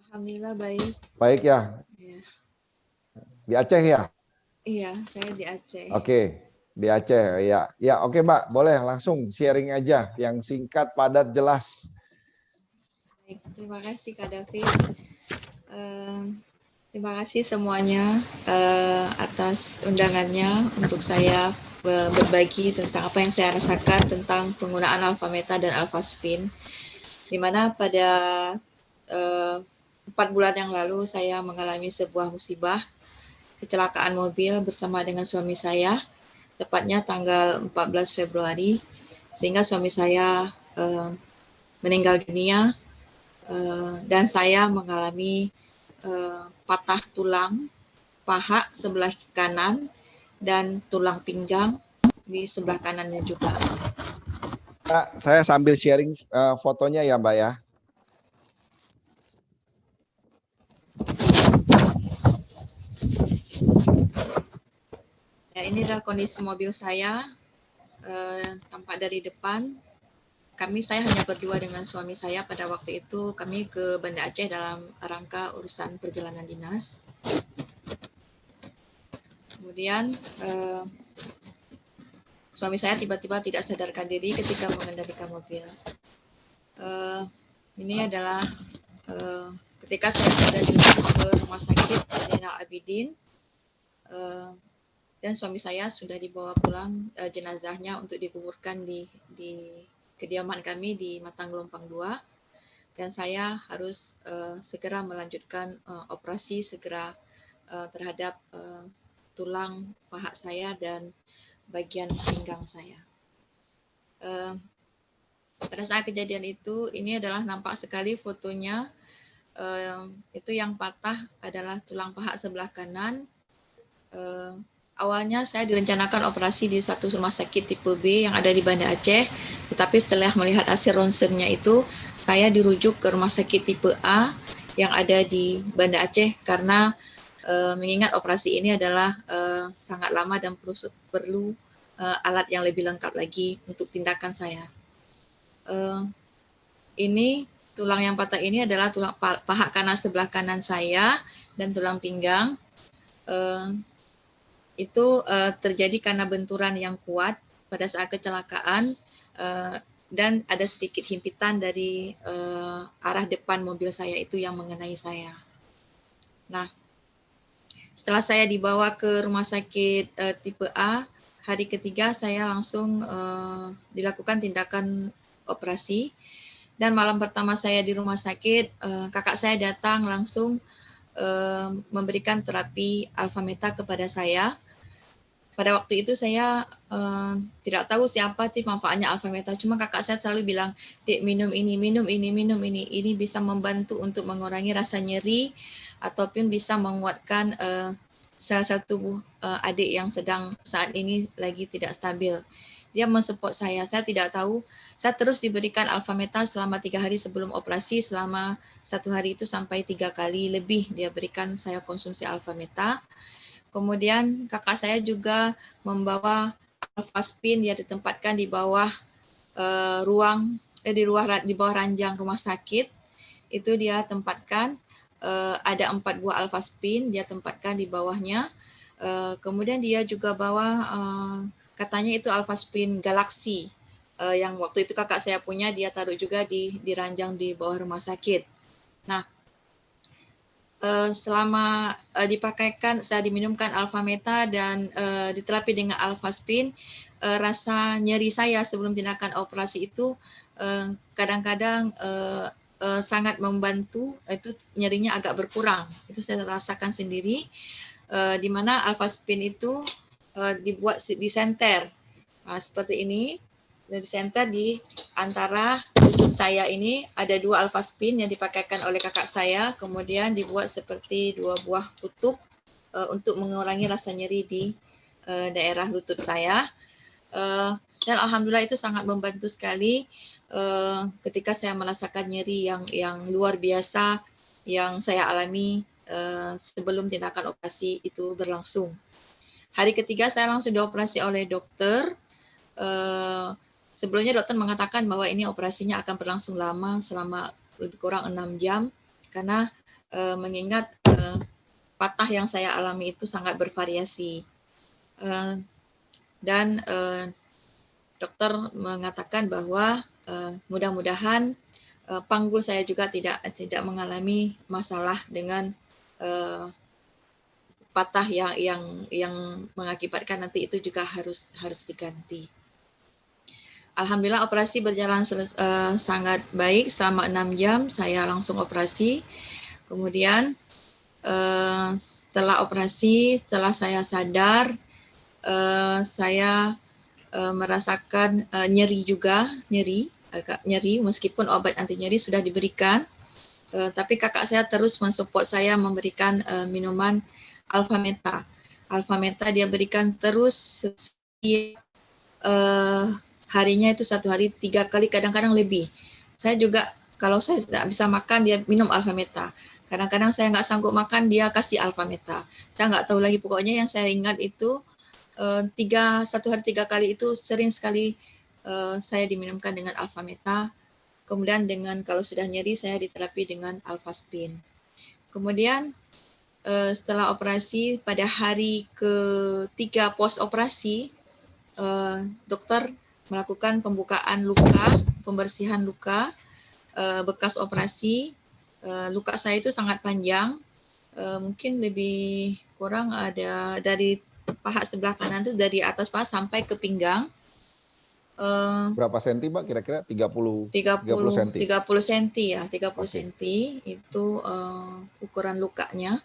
Alhamdulillah baik. Baik ya. Di Aceh ya? Iya, saya di Aceh. Oke, di Aceh ya. Ya, oke Mbak, boleh langsung sharing aja yang singkat, padat, jelas. Baik, terima kasih Kak David. Terima kasih semuanya atas undangannya untuk saya berbagi tentang apa yang saya rasakan tentang penggunaan alpha meta dan alpha spin. Di mana pada 4 bulan yang lalu saya mengalami sebuah musibah, kecelakaan mobil bersama dengan suami saya, tepatnya tanggal 14 Februari, sehingga suami saya meninggal dunia dan saya mengalami patah tulang paha sebelah kanan dan tulang pinggang di sebelah kanannya juga. Saya sambil sharing fotonya ya Mbak ya. Ya, ini adalah kondisi mobil saya, tampak dari depan. Saya hanya berdua dengan suami saya pada waktu itu. Kami ke Banda Aceh dalam rangka urusan perjalanan dinas. Kemudian suami saya tiba-tiba tidak sadarkan diri ketika mengendalikan mobil. Ini adalah ketika saya sudah dirujuk ke rumah sakit Zainal Abidin, dan suami saya sudah dibawa pulang jenazahnya untuk dikuburkan di kediaman kami di Matang Gelompang 2, dan saya harus segera melanjutkan operasi segera terhadap tulang paha saya dan bagian pinggang saya. Pada saat kejadian itu, ini adalah nampak sekali fotonya, itu yang patah adalah tulang paha sebelah kanan. Awalnya saya direncanakan operasi di satu rumah sakit tipe B yang ada di Banda Aceh, tetapi setelah melihat hasil ronsennya itu, saya dirujuk ke rumah sakit tipe A yang ada di Banda Aceh karena mengingat operasi ini adalah sangat lama dan perlu alat yang lebih lengkap lagi untuk tindakan saya. Ini tulang yang patah ini adalah tulang paha kanan sebelah kanan saya dan tulang pinggang. Itu terjadi karena benturan yang kuat pada saat kecelakaan dan ada sedikit himpitan dari arah depan mobil saya itu yang mengenai saya. Nah, setelah saya dibawa ke rumah sakit tipe A, hari ketiga saya langsung dilakukan tindakan operasi. Dan malam pertama saya di rumah sakit, kakak saya datang langsung memberikan terapi alfameta kepada saya. Pada waktu itu saya tidak tahu siapa sih manfaatnya alfameta. Cuma kakak saya selalu bilang, "Dek, minum ini, minum ini, minum ini. Ini bisa membantu untuk mengurangi rasa nyeri ataupun bisa menguatkan sel-sel tubuh adik yang sedang saat ini lagi tidak stabil." Dia mensupport saya. Saya tidak tahu. Saya terus diberikan alfameta selama 3 hari sebelum operasi. Selama 1 hari itu sampai 3 kali lebih dia berikan saya konsumsi alfameta. Kemudian kakak saya juga membawa alfaspin. Dia ditempatkan di bawah di bawah ranjang rumah sakit. Itu dia tempatkan. Ada 4 buah alfaspin. Dia tempatkan di bawahnya. Kemudian dia juga bawa katanya itu alfaspin Galaxy yang waktu itu kakak saya punya, dia taruh juga di ranjang di bawah rumah sakit. Nah, selama dipakaikan, saya diminumkan alfameta dan diterapi dengan alfaspin, rasa nyeri saya sebelum tindakan operasi itu kadang-kadang sangat membantu, itu nyerinya agak berkurang. Itu saya rasakan sendiri, di mana alfaspin itu dibuat di senter seperti ini, di senter di antara lutut saya ini ada 2 alfaspin yang dipakaikan oleh kakak saya, kemudian dibuat seperti 2 buah kutub untuk mengurangi rasa nyeri di daerah lutut saya, dan alhamdulillah itu sangat membantu sekali ketika saya merasakan nyeri yang luar biasa yang saya alami sebelum tindakan operasi itu berlangsung. Hari ketiga saya langsung dioperasi oleh dokter. Sebelumnya dokter mengatakan bahwa ini operasinya akan berlangsung lama, selama lebih kurang 6 jam, karena mengingat patah yang saya alami itu sangat bervariasi. Dan dokter mengatakan bahwa mudah-mudahan panggul saya juga tidak mengalami masalah dengan patah yang mengakibatkan nanti itu juga harus diganti. Alhamdulillah operasi berjalan sangat baik selama 6 jam saya langsung operasi. Kemudian setelah operasi, setelah saya sadar, saya merasakan agak nyeri meskipun obat anti nyeri sudah diberikan. Tapi kakak saya terus mensupport saya memberikan minuman alfameta. Alfameta dia berikan terus setiap harinya itu 1 hari 3 kali, kadang-kadang lebih. Saya juga kalau saya tidak bisa makan dia minum alfameta. Kadang-kadang saya nggak sanggup makan dia kasih alfameta. Saya nggak tahu lagi, pokoknya yang saya ingat itu 1 hari 3 kali itu sering sekali saya diminumkan dengan alfameta. Kemudian kalau sudah nyeri saya diterapi dengan alfaspin. Kemudian setelah operasi pada hari ke-3 pos operasi, dokter melakukan pembukaan luka, pembersihan luka bekas operasi. Luka saya itu sangat panjang, mungkin lebih kurang ada dari paha sebelah kanan itu dari atas paha sampai ke pinggang. Berapa senti, Mbak? Kira-kira 30 senti. 30 senti ya, 30 senti itu ukuran lukanya.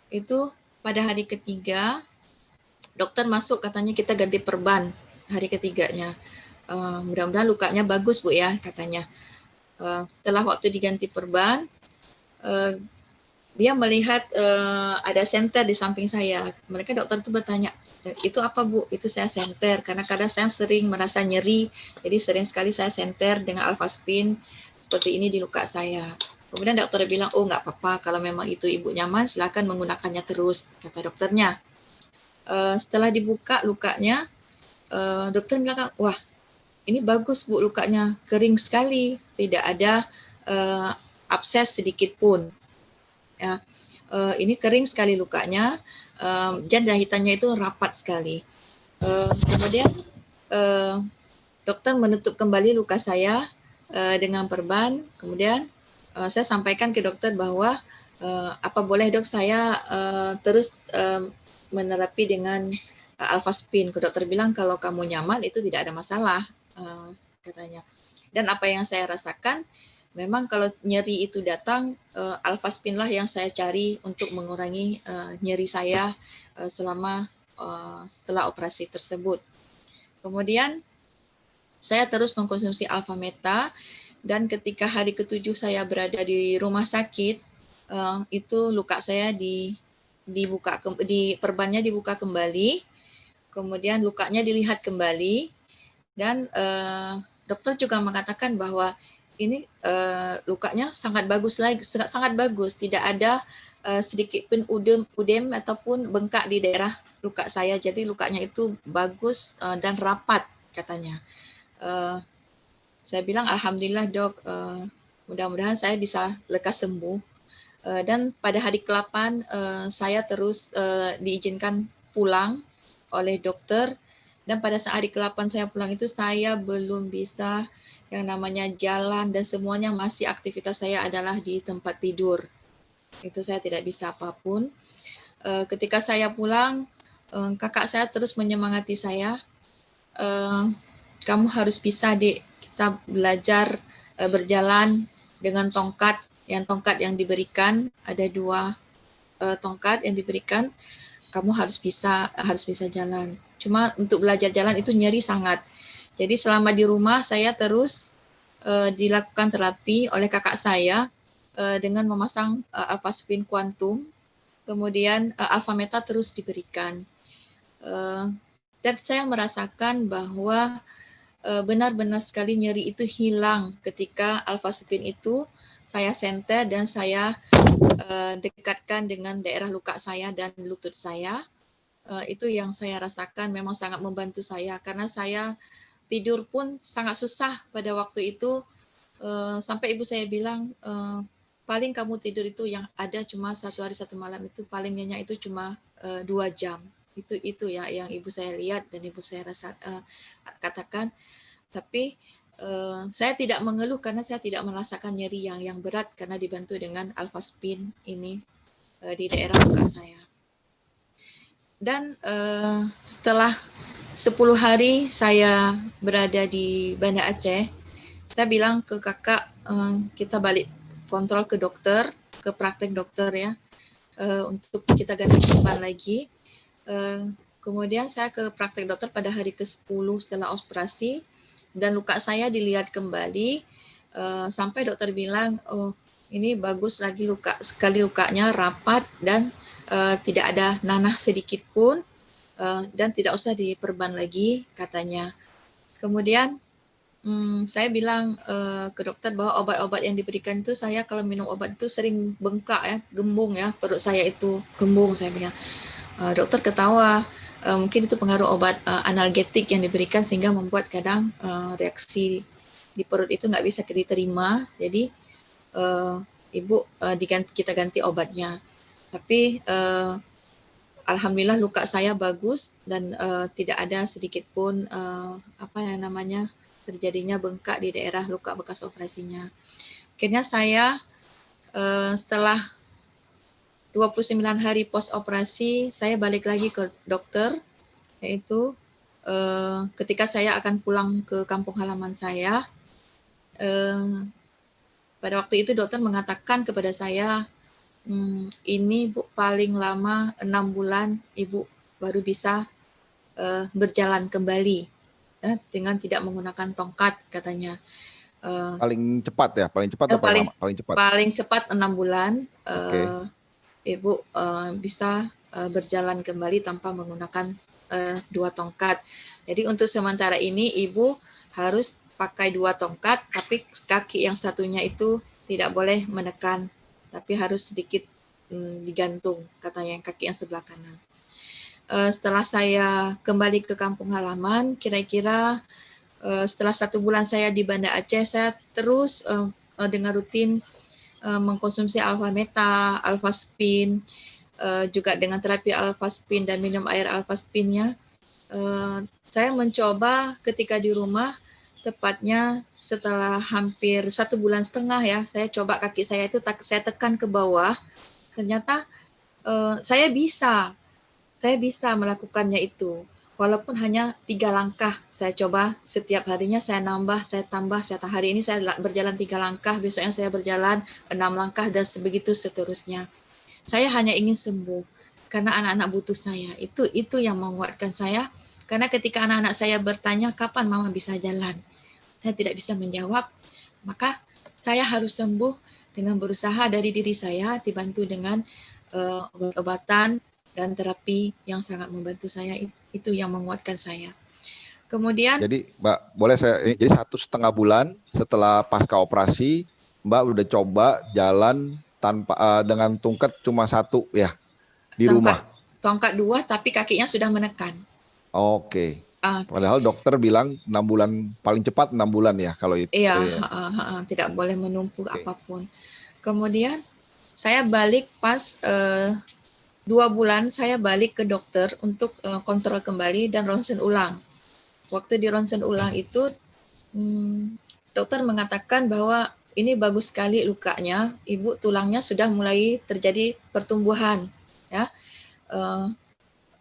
Itu pada hari ketiga, dokter masuk katanya kita ganti perban hari ketiganya. Mudah-mudahan lukanya bagus Bu ya katanya. Setelah waktu diganti perban, dia melihat ada senter di samping saya. Mereka dokter itu bertanya, itu apa Bu? Itu saya senter karena kadang saya sering merasa nyeri, jadi sering sekali saya senter dengan alfaspin seperti ini di luka saya. Kemudian dokter bilang, oh nggak apa-apa, kalau memang itu ibu nyaman silakan menggunakannya terus, kata dokternya. Setelah dibuka lukanya, dokter bilang, wah ini bagus Bu lukanya, kering sekali, tidak ada abses sedikit pun. Ya, ini kering sekali lukanya, dan jahitannya itu rapat sekali. Kemudian dokter menutup kembali luka saya dengan perban. Kemudian saya sampaikan ke dokter bahwa apa boleh dok saya terus menerapi dengan Alphaspin. Dokter bilang kalau kamu nyaman itu tidak ada masalah, katanya. Dan apa yang saya rasakan, memang kalau nyeri itu datang, Alphaspin lah yang saya cari untuk mengurangi nyeri saya setelah operasi tersebut. Kemudian saya terus mengkonsumsi Alphameta, dan ketika hari ke-7 saya berada di rumah sakit, itu luka saya perbannya dibuka kembali, kemudian lukanya dilihat kembali, dan dokter juga mengatakan bahwa ini lukanya sangat bagus, tidak ada sedikit pun udem ataupun bengkak di daerah luka saya. Jadi lukanya itu bagus dan rapat, katanya. Saya bilang alhamdulillah dok, mudah-mudahan saya bisa lekas sembuh. Dan pada hari ke-8 saya terus diizinkan pulang oleh dokter, dan pada saat hari ke-8 saya pulang itu saya belum bisa yang namanya jalan, dan semuanya masih aktivitas saya adalah di tempat tidur. Itu saya tidak bisa apapun. Ketika saya pulang, kakak saya terus menyemangati saya, kamu harus bisa Dek, kita belajar berjalan dengan tongkat yang diberikan, ada 2 tongkat yang diberikan, kamu harus bisa jalan. Cuma untuk belajar jalan itu nyeri sangat. Jadi selama di rumah saya terus dilakukan terapi oleh kakak saya dengan memasang Alphaspin Quantum, kemudian Alphameta terus diberikan. Dan saya merasakan bahwa benar-benar sekali nyeri itu hilang ketika Alphaspin itu saya senter dan saya dekatkan dengan daerah luka saya dan lutut saya. Itu yang saya rasakan memang sangat membantu saya, karena saya tidur pun sangat susah pada waktu itu, sampai ibu saya bilang paling kamu tidur itu yang ada cuma 1 hari 1 malam, itu paling nyenyak itu cuma 2 jam. Itu ya yang ibu saya lihat dan ibu saya katakan. Tapi saya tidak mengeluh karena saya tidak merasakan nyeri yang berat karena dibantu dengan Alphaspin ini di daerah luka saya. Dan setelah 10 hari saya berada di Banda Aceh, saya bilang ke kakak, kita balik kontrol ke dokter, ke praktek dokter ya, untuk kita ganti perban lagi. Kemudian saya ke praktek dokter pada hari ke-10 setelah operasi, dan luka saya dilihat kembali, sampai dokter bilang, oh ini bagus lagi lukanya rapat dan tidak ada nanah sedikit pun, dan tidak usah diperban lagi, katanya. Kemudian saya bilang ke dokter bahwa obat-obat yang diberikan itu, saya kalau minum obat itu sering bengkak ya, gembung ya, perut saya itu gembung, saya bilang. Dokter ketawa, mungkin itu pengaruh obat analgetik yang diberikan sehingga membuat kadang reaksi di perut itu nggak bisa diterima. Jadi ibu kita ganti obatnya. Tapi alhamdulillah luka saya bagus dan tidak ada sedikit pun terjadinya bengkak di daerah luka bekas operasinya. Akhirnya saya setelah 29 hari post operasi saya balik lagi ke dokter, yaitu ketika saya akan pulang ke kampung halaman saya. Pada waktu itu dokter mengatakan kepada saya, ini Bu paling lama 6 bulan Ibu baru bisa berjalan kembali dengan tidak menggunakan tongkat, katanya. Paling cepat ya, paling cepat atau paling lama? Paling cepat. Paling cepat 6 bulan. Ibu bisa berjalan kembali tanpa menggunakan 2 tongkat. Jadi untuk sementara ini Ibu harus pakai 2 tongkat, tapi kaki yang satunya itu tidak boleh menekan, tapi harus sedikit digantung, katanya, yang kaki yang sebelah kanan. Setelah saya kembali ke kampung halaman, kira-kira setelah 1 bulan saya di Banda Aceh, saya terus dengan rutin mengkonsumsi alfa-meta, alfa-spin, juga dengan terapi alfa-spin dan minum air alfa-spinnya. Saya mencoba ketika di rumah, tepatnya setelah hampir 1,5 bulan ya, saya coba kaki saya itu saya tekan ke bawah. Ternyata saya bisa melakukannya itu. Walaupun hanya 3 langkah, saya coba setiap harinya saya nambah, saya tambah, hari ini saya berjalan 3 langkah, besoknya saya berjalan 6 langkah dan sebegitu seterusnya. Saya hanya ingin sembuh karena anak-anak butuh saya. Itu yang menguatkan saya. Karena ketika anak-anak saya bertanya kapan mama bisa jalan, saya tidak bisa menjawab. Maka saya harus sembuh dengan berusaha dari diri saya, dibantu dengan obat-obatan dan terapi yang sangat membantu saya. Itu yang menguatkan saya. Kemudian jadi Mbak, boleh jadi 1,5 bulan setelah pasca operasi Mbak udah coba jalan tanpa dengan tungkat cuma 1 ya di rumah. Tongkat 2 tapi kakinya sudah menekan. Oke. Padahal dokter bilang 6 bulan, paling cepat 6 bulan ya kalau itu. Iya, tidak boleh menumpuk apapun. Kemudian saya balik pas 2 bulan saya balik ke dokter untuk kontrol kembali dan ronsen ulang. Waktu di ronsen ulang itu dokter mengatakan bahwa ini bagus sekali lukanya, ibu tulangnya sudah mulai terjadi pertumbuhan. Ya,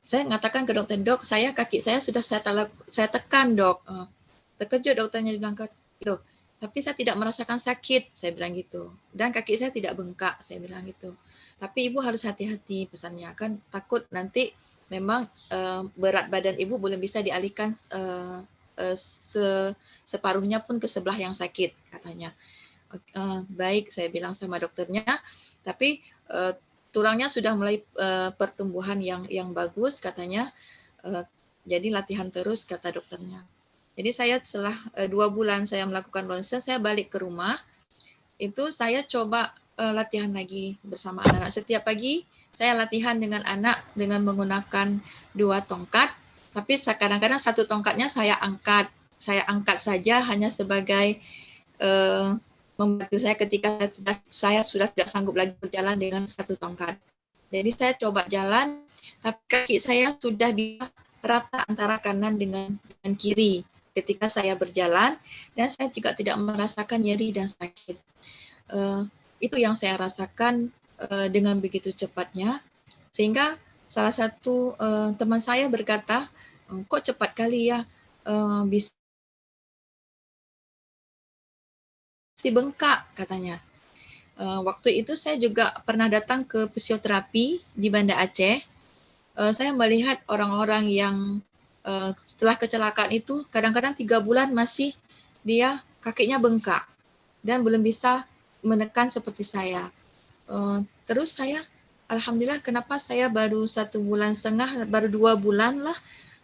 saya mengatakan ke dokter, dok, kaki saya sudah saya tekan dok. Terkejut dokternya bilang gitu. Tapi saya tidak merasakan sakit, saya bilang gitu. Dan kaki saya tidak bengkak, saya bilang gitu. Tapi ibu harus hati-hati pesannya, kan takut nanti memang berat badan ibu belum bisa dialihkan separuhnya pun ke sebelah yang sakit katanya. Baik, saya bilang sama dokternya, tapi tulangnya sudah mulai pertumbuhan yang bagus katanya. Jadi latihan terus kata dokternya. Jadi saya setelah 2 bulan saya melakukan ronsen, saya balik ke rumah. Itu saya coba latihan lagi bersama anak-anak. Setiap pagi saya latihan dengan anak dengan menggunakan 2 tongkat. Tapi kadang-kadang 1 tongkatnya saya angkat. Saya angkat saja hanya sebagai membantu saya ketika saya sudah tidak sanggup lagi berjalan dengan 1 tongkat. Jadi saya coba jalan, tapi kaki saya sudah bisa rata antara kanan dengan kiri ketika saya berjalan, dan saya juga tidak merasakan nyeri dan sakit. Itu yang saya rasakan dengan begitu cepatnya, sehingga salah satu teman saya berkata, kok cepat kali ya bisa bengkak katanya. Waktu itu saya juga pernah datang ke fisioterapi di Banda Aceh. Saya melihat orang-orang yang setelah kecelakaan itu kadang-kadang 3 bulan masih dia kakinya bengkak dan belum bisa menekan seperti saya. Terus saya, alhamdulillah, kenapa saya baru 1,5 bulan, baru 2 bulan lah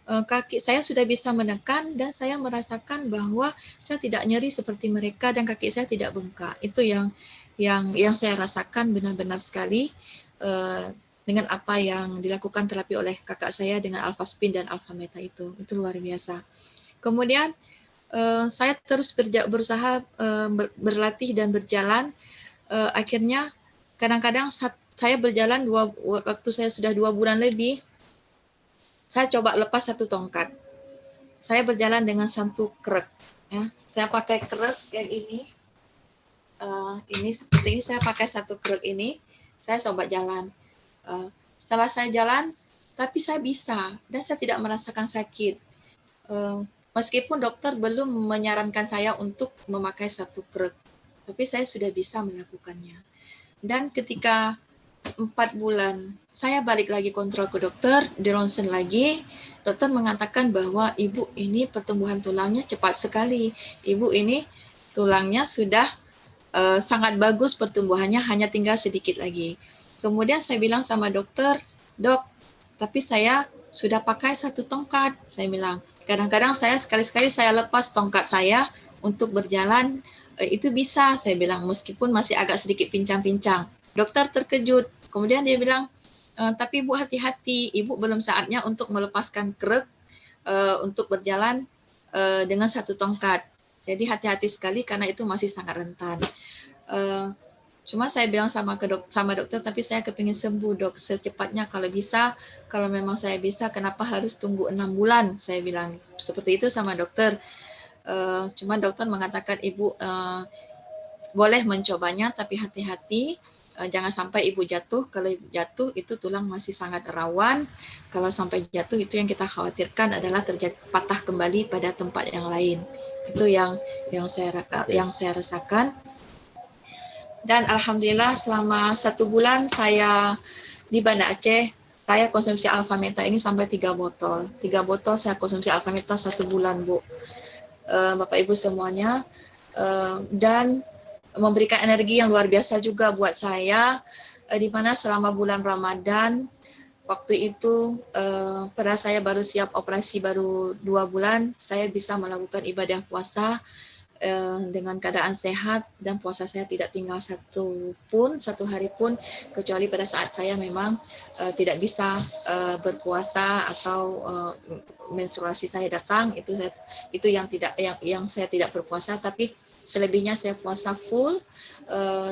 kaki saya sudah bisa menekan dan saya merasakan bahwa saya tidak nyeri seperti mereka dan kaki saya tidak bengkak. Itu yang saya rasakan benar-benar sekali dengan apa yang dilakukan terapi oleh kakak saya dengan alfa-spin dan alfa-meta itu luar biasa. Kemudian saya terus berusaha berlatih dan berjalan. Akhirnya kadang-kadang saya berjalan waktu saya sudah 2 bulan lebih, saya coba lepas 1 tongkat. Saya berjalan dengan 1 krek. Ya. Saya pakai krek yang ini. Ini seperti ini, saya pakai 1 krek ini. Saya coba jalan. Setelah saya jalan, tapi saya bisa dan saya tidak merasakan sakit. Meskipun dokter belum menyarankan saya untuk memakai 1 krek, tapi saya sudah bisa melakukannya. Dan ketika 4 bulan, saya balik lagi kontrol ke dokter, di ronsen lagi, dokter mengatakan bahwa ibu ini pertumbuhan tulangnya cepat sekali. Ibu ini tulangnya sudah sangat bagus pertumbuhannya, hanya tinggal sedikit lagi. Kemudian saya bilang sama dokter, dok, tapi saya sudah pakai 1 tongkat. Saya bilang, kadang-kadang saya sekali-sekali saya lepas tongkat saya untuk berjalan, itu bisa, saya bilang, meskipun masih agak sedikit pincang-pincang. Dokter terkejut. Kemudian dia bilang, tapi ibu hati-hati, ibu belum saatnya untuk melepaskan krek untuk berjalan dengan 1 tongkat. Jadi hati-hati sekali karena itu masih sangat rentan. Cuma saya bilang sama dokter, tapi saya kepingin sembuh dok secepatnya kalau bisa. Kalau memang saya bisa, kenapa harus tunggu 6 bulan? Saya bilang seperti itu sama dokter. Cuma dokter mengatakan ibu boleh mencobanya, tapi hati-hati. Jangan sampai ibu jatuh. Kalau ibu jatuh itu tulang masih sangat rawan. Kalau sampai jatuh itu yang kita khawatirkan adalah terjadi patah kembali pada tempat yang lain. Itu yang saya rasakan. Dan alhamdulillah selama 1 bulan saya di Banda Aceh, saya konsumsi Alpha Meta ini sampai 3 botol. 3 botol saya konsumsi Alpha Meta 1 bulan, Bu. Bapak Ibu semuanya. Dan memberikan energi yang luar biasa juga buat saya, di mana selama bulan Ramadan, waktu itu pada saya baru siap operasi baru 2 bulan, saya bisa melakukan ibadah puasa dengan keadaan sehat, dan puasa saya tidak tinggal satu hari pun, kecuali pada saat saya memang tidak bisa berpuasa atau menstruasi saya datang, itu yang saya tidak berpuasa, tapi selebihnya saya puasa full,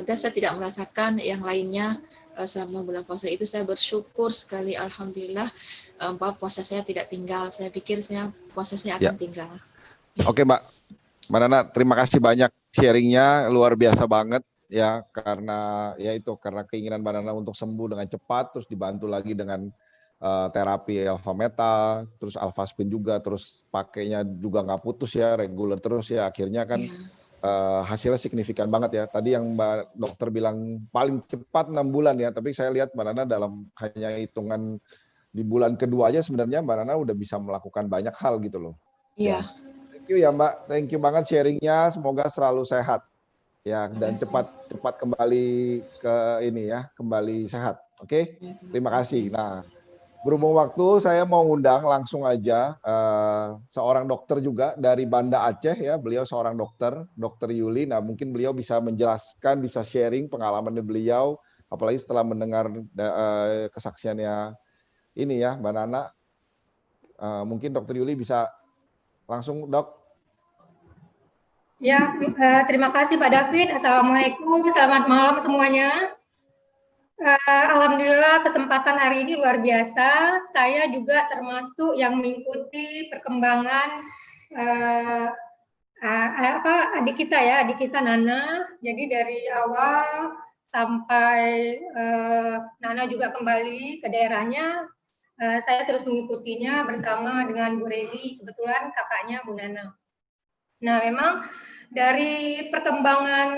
dan saya tidak merasakan yang lainnya selama bulan puasa itu. Saya bersyukur sekali, alhamdulillah, bahwa puasa saya tidak tinggal. Saya pikir puasa saya akan tinggal. Oke, Mbak Nana, terima kasih banyak sharingnya, luar biasa banget ya, karena keinginan Mbak Nana untuk sembuh dengan cepat, terus dibantu lagi dengan terapi Alpha Meta, terus Alphaspin juga, terus pakainya juga nggak putus ya, reguler terus ya, akhirnya kan hasilnya signifikan banget ya. Tadi yang Mbak dokter bilang paling cepat 6 bulan ya, tapi saya lihat Mbak Nana dalam hanya hitungan di bulan kedua aja sebenarnya Mbak Nana udah bisa melakukan banyak hal gitu loh. Iya. Thank you ya Mbak, thank you banget sharingnya, semoga selalu sehat ya, dan cepat kembali ke ini ya, kembali sehat. Oke? Terima kasih. Nah, berhubung waktu, saya mau undang langsung aja seorang dokter juga dari Banda Aceh ya, beliau seorang dokter, Dokter Yuli. Nah, mungkin beliau bisa menjelaskan, bisa sharing pengalamannya beliau, apalagi setelah mendengar kesaksiannya ini ya, Mbak Nana. Mungkin Dokter Yuli bisa langsung, Dok. Ya, terima kasih Pak David. Assalamualaikum, selamat malam semuanya. Alhamdulillah kesempatan hari ini luar biasa. Saya juga termasuk yang mengikuti perkembangan adik kita Nana. Jadi dari awal sampai Nana juga kembali ke daerahnya, saya terus mengikutinya bersama dengan Bu Redi, kebetulan kakaknya Bu Nana. Nah, memang dari perkembangan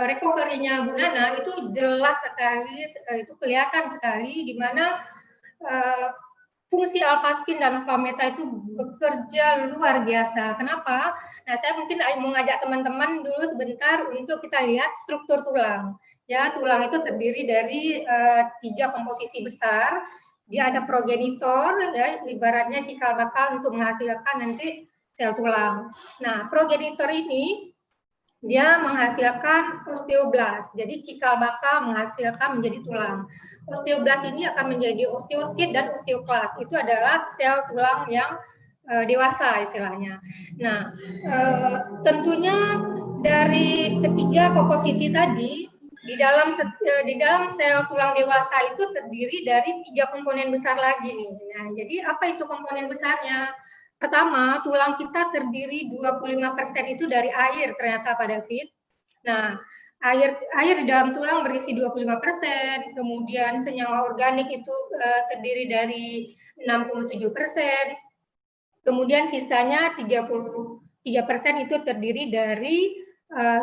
recovery-nya Bu Nana itu jelas sekali, itu kelihatan sekali di mana fungsi Alphaspin dan Alpha Meta itu bekerja luar biasa. Kenapa? Nah, saya mungkin mau ngajak teman-teman dulu sebentar untuk kita lihat struktur tulang. Ya, tulang itu terdiri dari 3 komposisi besar. Dia ada progenitor, ya, ibaratnya cikal bakal untuk menghasilkan nanti sel tulang. Nah, progenitor ini dia menghasilkan osteoblast. Jadi cikal bakal menghasilkan menjadi tulang. Osteoblast ini akan menjadi osteosit dan osteoklast. Itu adalah sel tulang yang dewasa istilahnya. Nah, tentunya dari ketiga komposisi tadi di dalam sel tulang dewasa itu terdiri dari 3 komponen besar lagi nih. Nah, jadi apa itu komponen besarnya? Pertama, tulang kita terdiri 25% itu dari air ternyata Pak David. Nah, air di dalam tulang berisi 25%, kemudian senyawa organik itu terdiri dari 67%, kemudian sisanya 33% itu terdiri dari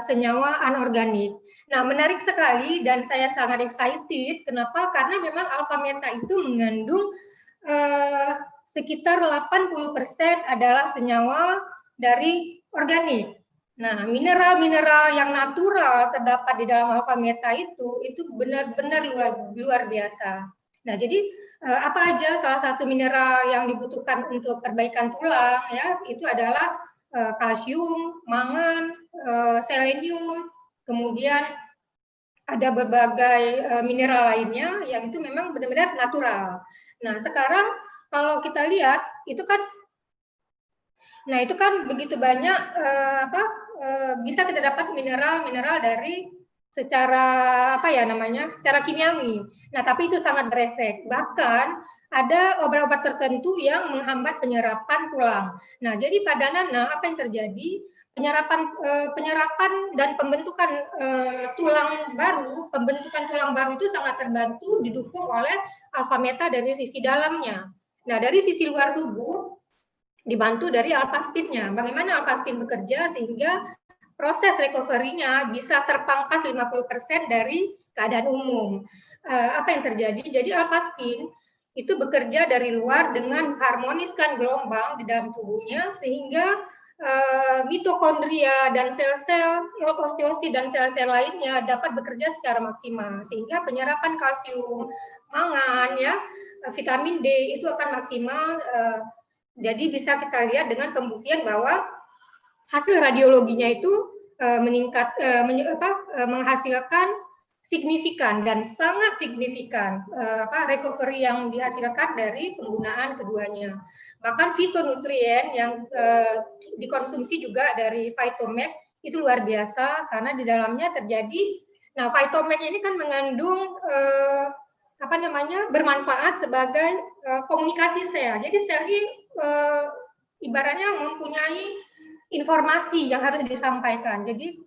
senyawa anorganik. Nah, menarik sekali dan saya sangat excited. Kenapa? Karena memang Alpha Meta itu mengandung sekitar 80% adalah senyawa dari organik. Nah, mineral-mineral yang natural terdapat di dalam Alpha Meta itu benar-benar luar biasa. Nah, jadi apa aja salah satu mineral yang dibutuhkan untuk perbaikan tulang ya, itu adalah kalsium, mangan, selenium, kemudian ada berbagai mineral lainnya yang itu memang benar-benar natural. Nah, sekarang kalau kita lihat itu kan begitu banyak bisa kita dapat mineral-mineral dari secara secara kimiawi. Nah, tapi itu sangat berefek. Bahkan ada obat-obat tertentu yang menghambat penyerapan tulang. Nah, jadi pada Nana apa yang terjadi? Penyerapan dan pembentukan pembentukan tulang baru itu sangat terbantu didukung oleh alfa meta dari sisi dalamnya. Nah, dari sisi luar tubuh dibantu dari alpha-spin-nya. Bagaimana alpha-spin bekerja sehingga proses recovery-nya bisa terpangkas 50% dari keadaan umum. Apa yang terjadi? Jadi alpha-spin itu bekerja dari luar dengan mengharmoniskan gelombang di dalam tubuhnya sehingga mitokondria dan sel-sel osteosit dan sel-sel lainnya dapat bekerja secara maksimal sehingga penyerapan kalsium, mangan, vitamin D itu akan maksimal. Jadi bisa kita lihat dengan pembuktian bahwa hasil radiologinya itu menghasilkan signifikan dan sangat signifikan recovery yang dihasilkan dari penggunaan keduanya. Bahkan fitonutrien yang dikonsumsi juga dari Phytomax itu luar biasa karena di dalamnya terjadi. Nah, Phytomax ini kan mengandung bermanfaat sebagai komunikasi sel. Jadi sel ini ibaratnya mempunyai informasi yang harus disampaikan. Jadi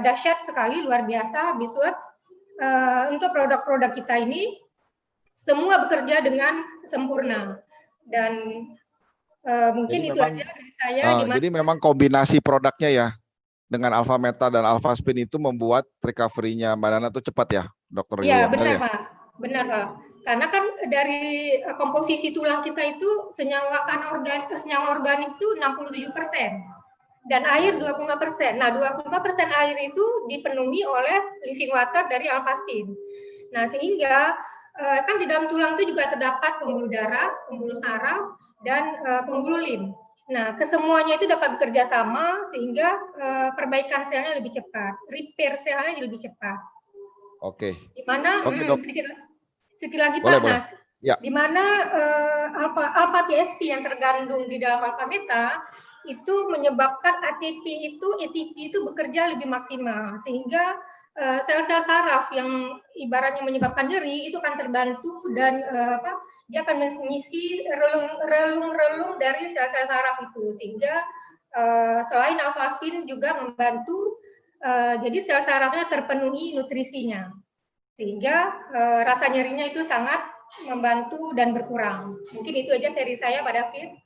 dahsyat sekali, luar biasa, Biswat. Untuk produk-produk kita ini semua bekerja dengan sempurna dan mungkin jadi itu memang, aja dari saya. Jadi memang kombinasi produknya ya dengan alfa meta dan alfa spin itu membuat recovery-nya Mbak Nana itu cepat ya, Dokter? Iya, benar Pak. Benar Pak. Karena kan dari komposisi tulang kita itu senyawa organik itu 67%. Dan air 25%. Nah, 25% air itu dipenuhi oleh living water dari alpha-spin. Nah, sehingga kan di dalam tulang itu juga terdapat pembuluh darah, pembuluh saraf, dan pembuluh lim. Nah, kesemuanya itu dapat bekerja sama sehingga perbaikan selnya lebih cepat, repair selnya lebih cepat. Oke. Di mana sedikit lagi boleh, Pak, boleh. Ya. Di mana alpha PSP yang tergandung di dalam alpha meta itu menyebabkan ATP itu bekerja lebih maksimal sehingga sel-sel saraf yang ibaratnya menyebabkan nyeri itu akan terbantu dan dia akan mengisi relung-relung dari sel-sel saraf itu sehingga selain alpha-spin juga membantu jadi sel sarafnya terpenuhi nutrisinya sehingga rasa nyerinya itu sangat membantu dan berkurang. Mungkin itu aja dari saya Pak David.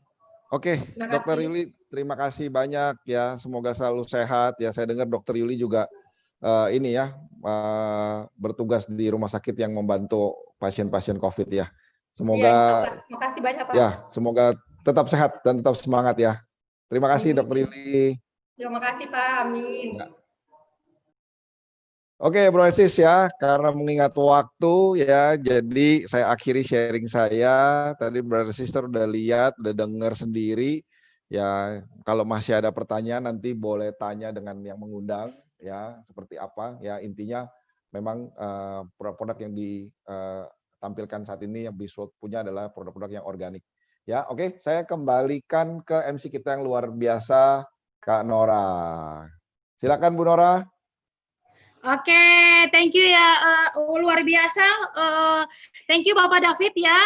Oke, Dokter Yuli, terima kasih banyak ya. Semoga selalu sehat ya. Saya dengar Dokter Yuli juga bertugas di rumah sakit yang membantu pasien-pasien COVID ya. Semoga. Ya, terima kasih banyak Pak. Ya, semoga tetap sehat dan tetap semangat ya. Terima kasih Dokter Yuli. Terima kasih Pak. Amin. Ya. Oke, Bro Sis ya, karena mengingat waktu ya, jadi saya akhiri sharing saya. Tadi Brother Sister udah lihat, udah dengar sendiri. Ya, kalau masih ada pertanyaan nanti boleh tanya dengan yang mengundang ya, seperti apa ya. Intinya memang produk-produk yang ditampilkan saat ini yang Biswat punya adalah produk-produk yang organik. Ya, oke, saya kembalikan ke MC kita yang luar biasa, Kak Nora. Silakan Bu Nora. Oke, thank you ya, luar biasa. Thank you Bapak David ya,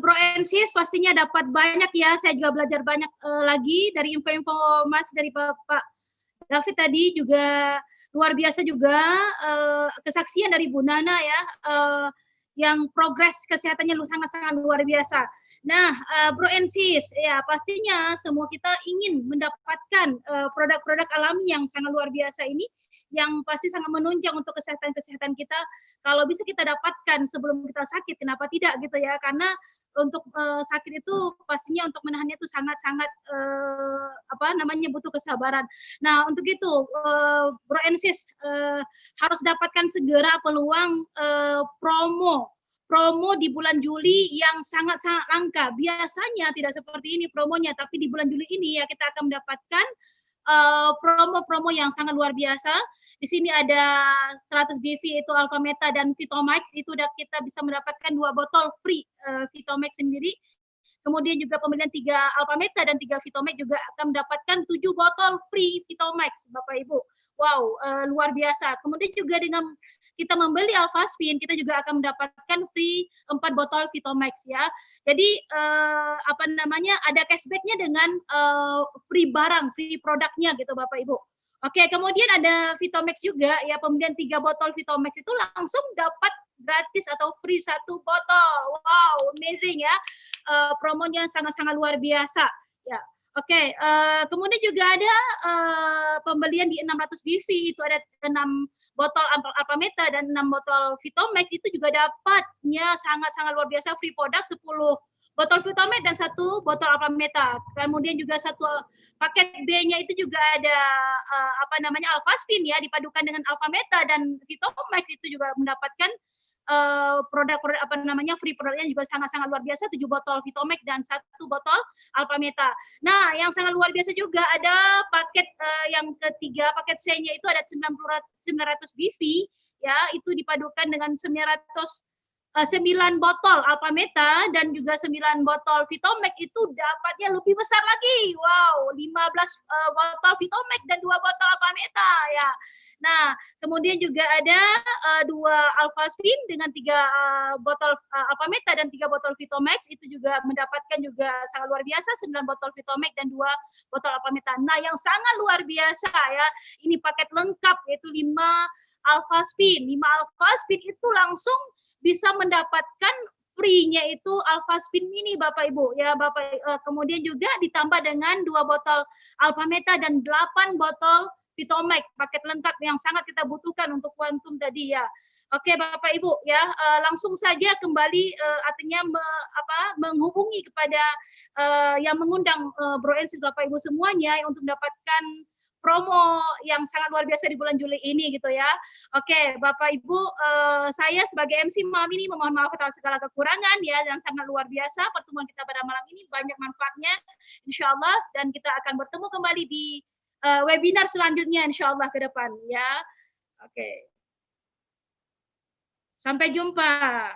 Bro and Sis pastinya dapat banyak ya. Saya juga belajar banyak lagi dari info-info Mas dari Bapak David tadi juga luar biasa juga kesaksian dari Bu Nana ya. Yang progres kesehatannya sangat-sangat luar biasa. Nah, Bro and Sis, ya pastinya semua kita ingin mendapatkan produk-produk alami yang sangat luar biasa ini, yang pasti sangat menunjang untuk kesehatan kita. Kalau bisa kita dapatkan sebelum kita sakit, kenapa tidak gitu ya? Karena untuk sakit itu pastinya untuk menahannya itu sangat-sangat butuh kesabaran. Nah, untuk itu Bro and Sis harus dapatkan segera peluang promo di bulan Juli yang sangat-sangat langka. Biasanya tidak seperti ini promonya, tapi di bulan Juli ini ya kita akan mendapatkan promo-promo yang sangat luar biasa. Di sini ada 100 BV itu Alpha Meta dan Vitomax, itu udah kita bisa mendapatkan 2 botol free Vitomax sendiri. kemudian juga pembelian 3 Alphameta dan 3 Vitomax juga akan mendapatkan 7 botol free Vitomax, Bapak Ibu. Wow, luar biasa. Kemudian juga dengan kita membeli Alphaspin, kita juga akan mendapatkan free 4 botol Vitomax ya. Jadi apa namanya, ada cashback-nya dengan free barang, free produknya gitu Bapak Ibu. Oke, kemudian ada Vitomax juga ya, pembelian 3 botol Vitomax itu langsung dapat gratis atau free 1 botol. Wow, amazing ya. Promonya sangat-sangat luar biasa ya. Oke, kemudian juga ada pembelian di 600 BV itu ada 6 botol Alphameta dan 6 botol Vitomax itu juga dapatnya sangat-sangat luar biasa free produk 10 botol Vitomax dan 1 botol Alphameta. Kemudian juga 1 paket B-nya itu juga ada apa namanya Alphaspin ya, dipadukan dengan Alphameta dan Vitomax itu juga mendapatkan produk-produk apa namanya free produknya juga sangat-sangat luar biasa, 7 botol Vitomax dan 1 botol Alphameta. Nah, yang sangat luar biasa juga ada paket yang ketiga, paket C-nya itu ada 900 BV ya, itu dipadukan dengan 9 botol Alphameta dan juga 9 botol Vitomax itu dapatnya lebih besar lagi. Wow, 15 botol Vitomax dan 2 botol Alphameta ya. Nah, kemudian juga ada 2 Alphaspin dengan 3 botol Alphameta dan 3 botol Vitomax itu juga mendapatkan juga sangat luar biasa 9 botol Vitomax dan 2 botol Alphameta. Nah, yang sangat luar biasa ya, ini paket lengkap yaitu 5 Alphaspin. 5 Alphaspin itu langsung bisa mendapatkan free-nya itu Alphaspin Mini Bapak Ibu ya Bapak. Kemudian juga ditambah dengan 2 botol Alphameta dan 8 botol Vitomax, paket lengkap yang sangat kita butuhkan untuk Quantum tadi ya. Oke Bapak Ibu ya, langsung saja kembali artinya menghubungi kepada yang mengundang Bro and Sis Bapak Ibu semuanya untuk mendapatkan promo yang sangat luar biasa di bulan Juli ini gitu ya. Oke, Bapak Ibu, saya sebagai MC malam ini memohon maaf atas segala kekurangan ya, yang sangat luar biasa pertemuan kita pada malam ini banyak manfaatnya insya Allah, dan kita akan bertemu kembali di webinar selanjutnya insya Allah ke depan ya. Oke. Sampai jumpa.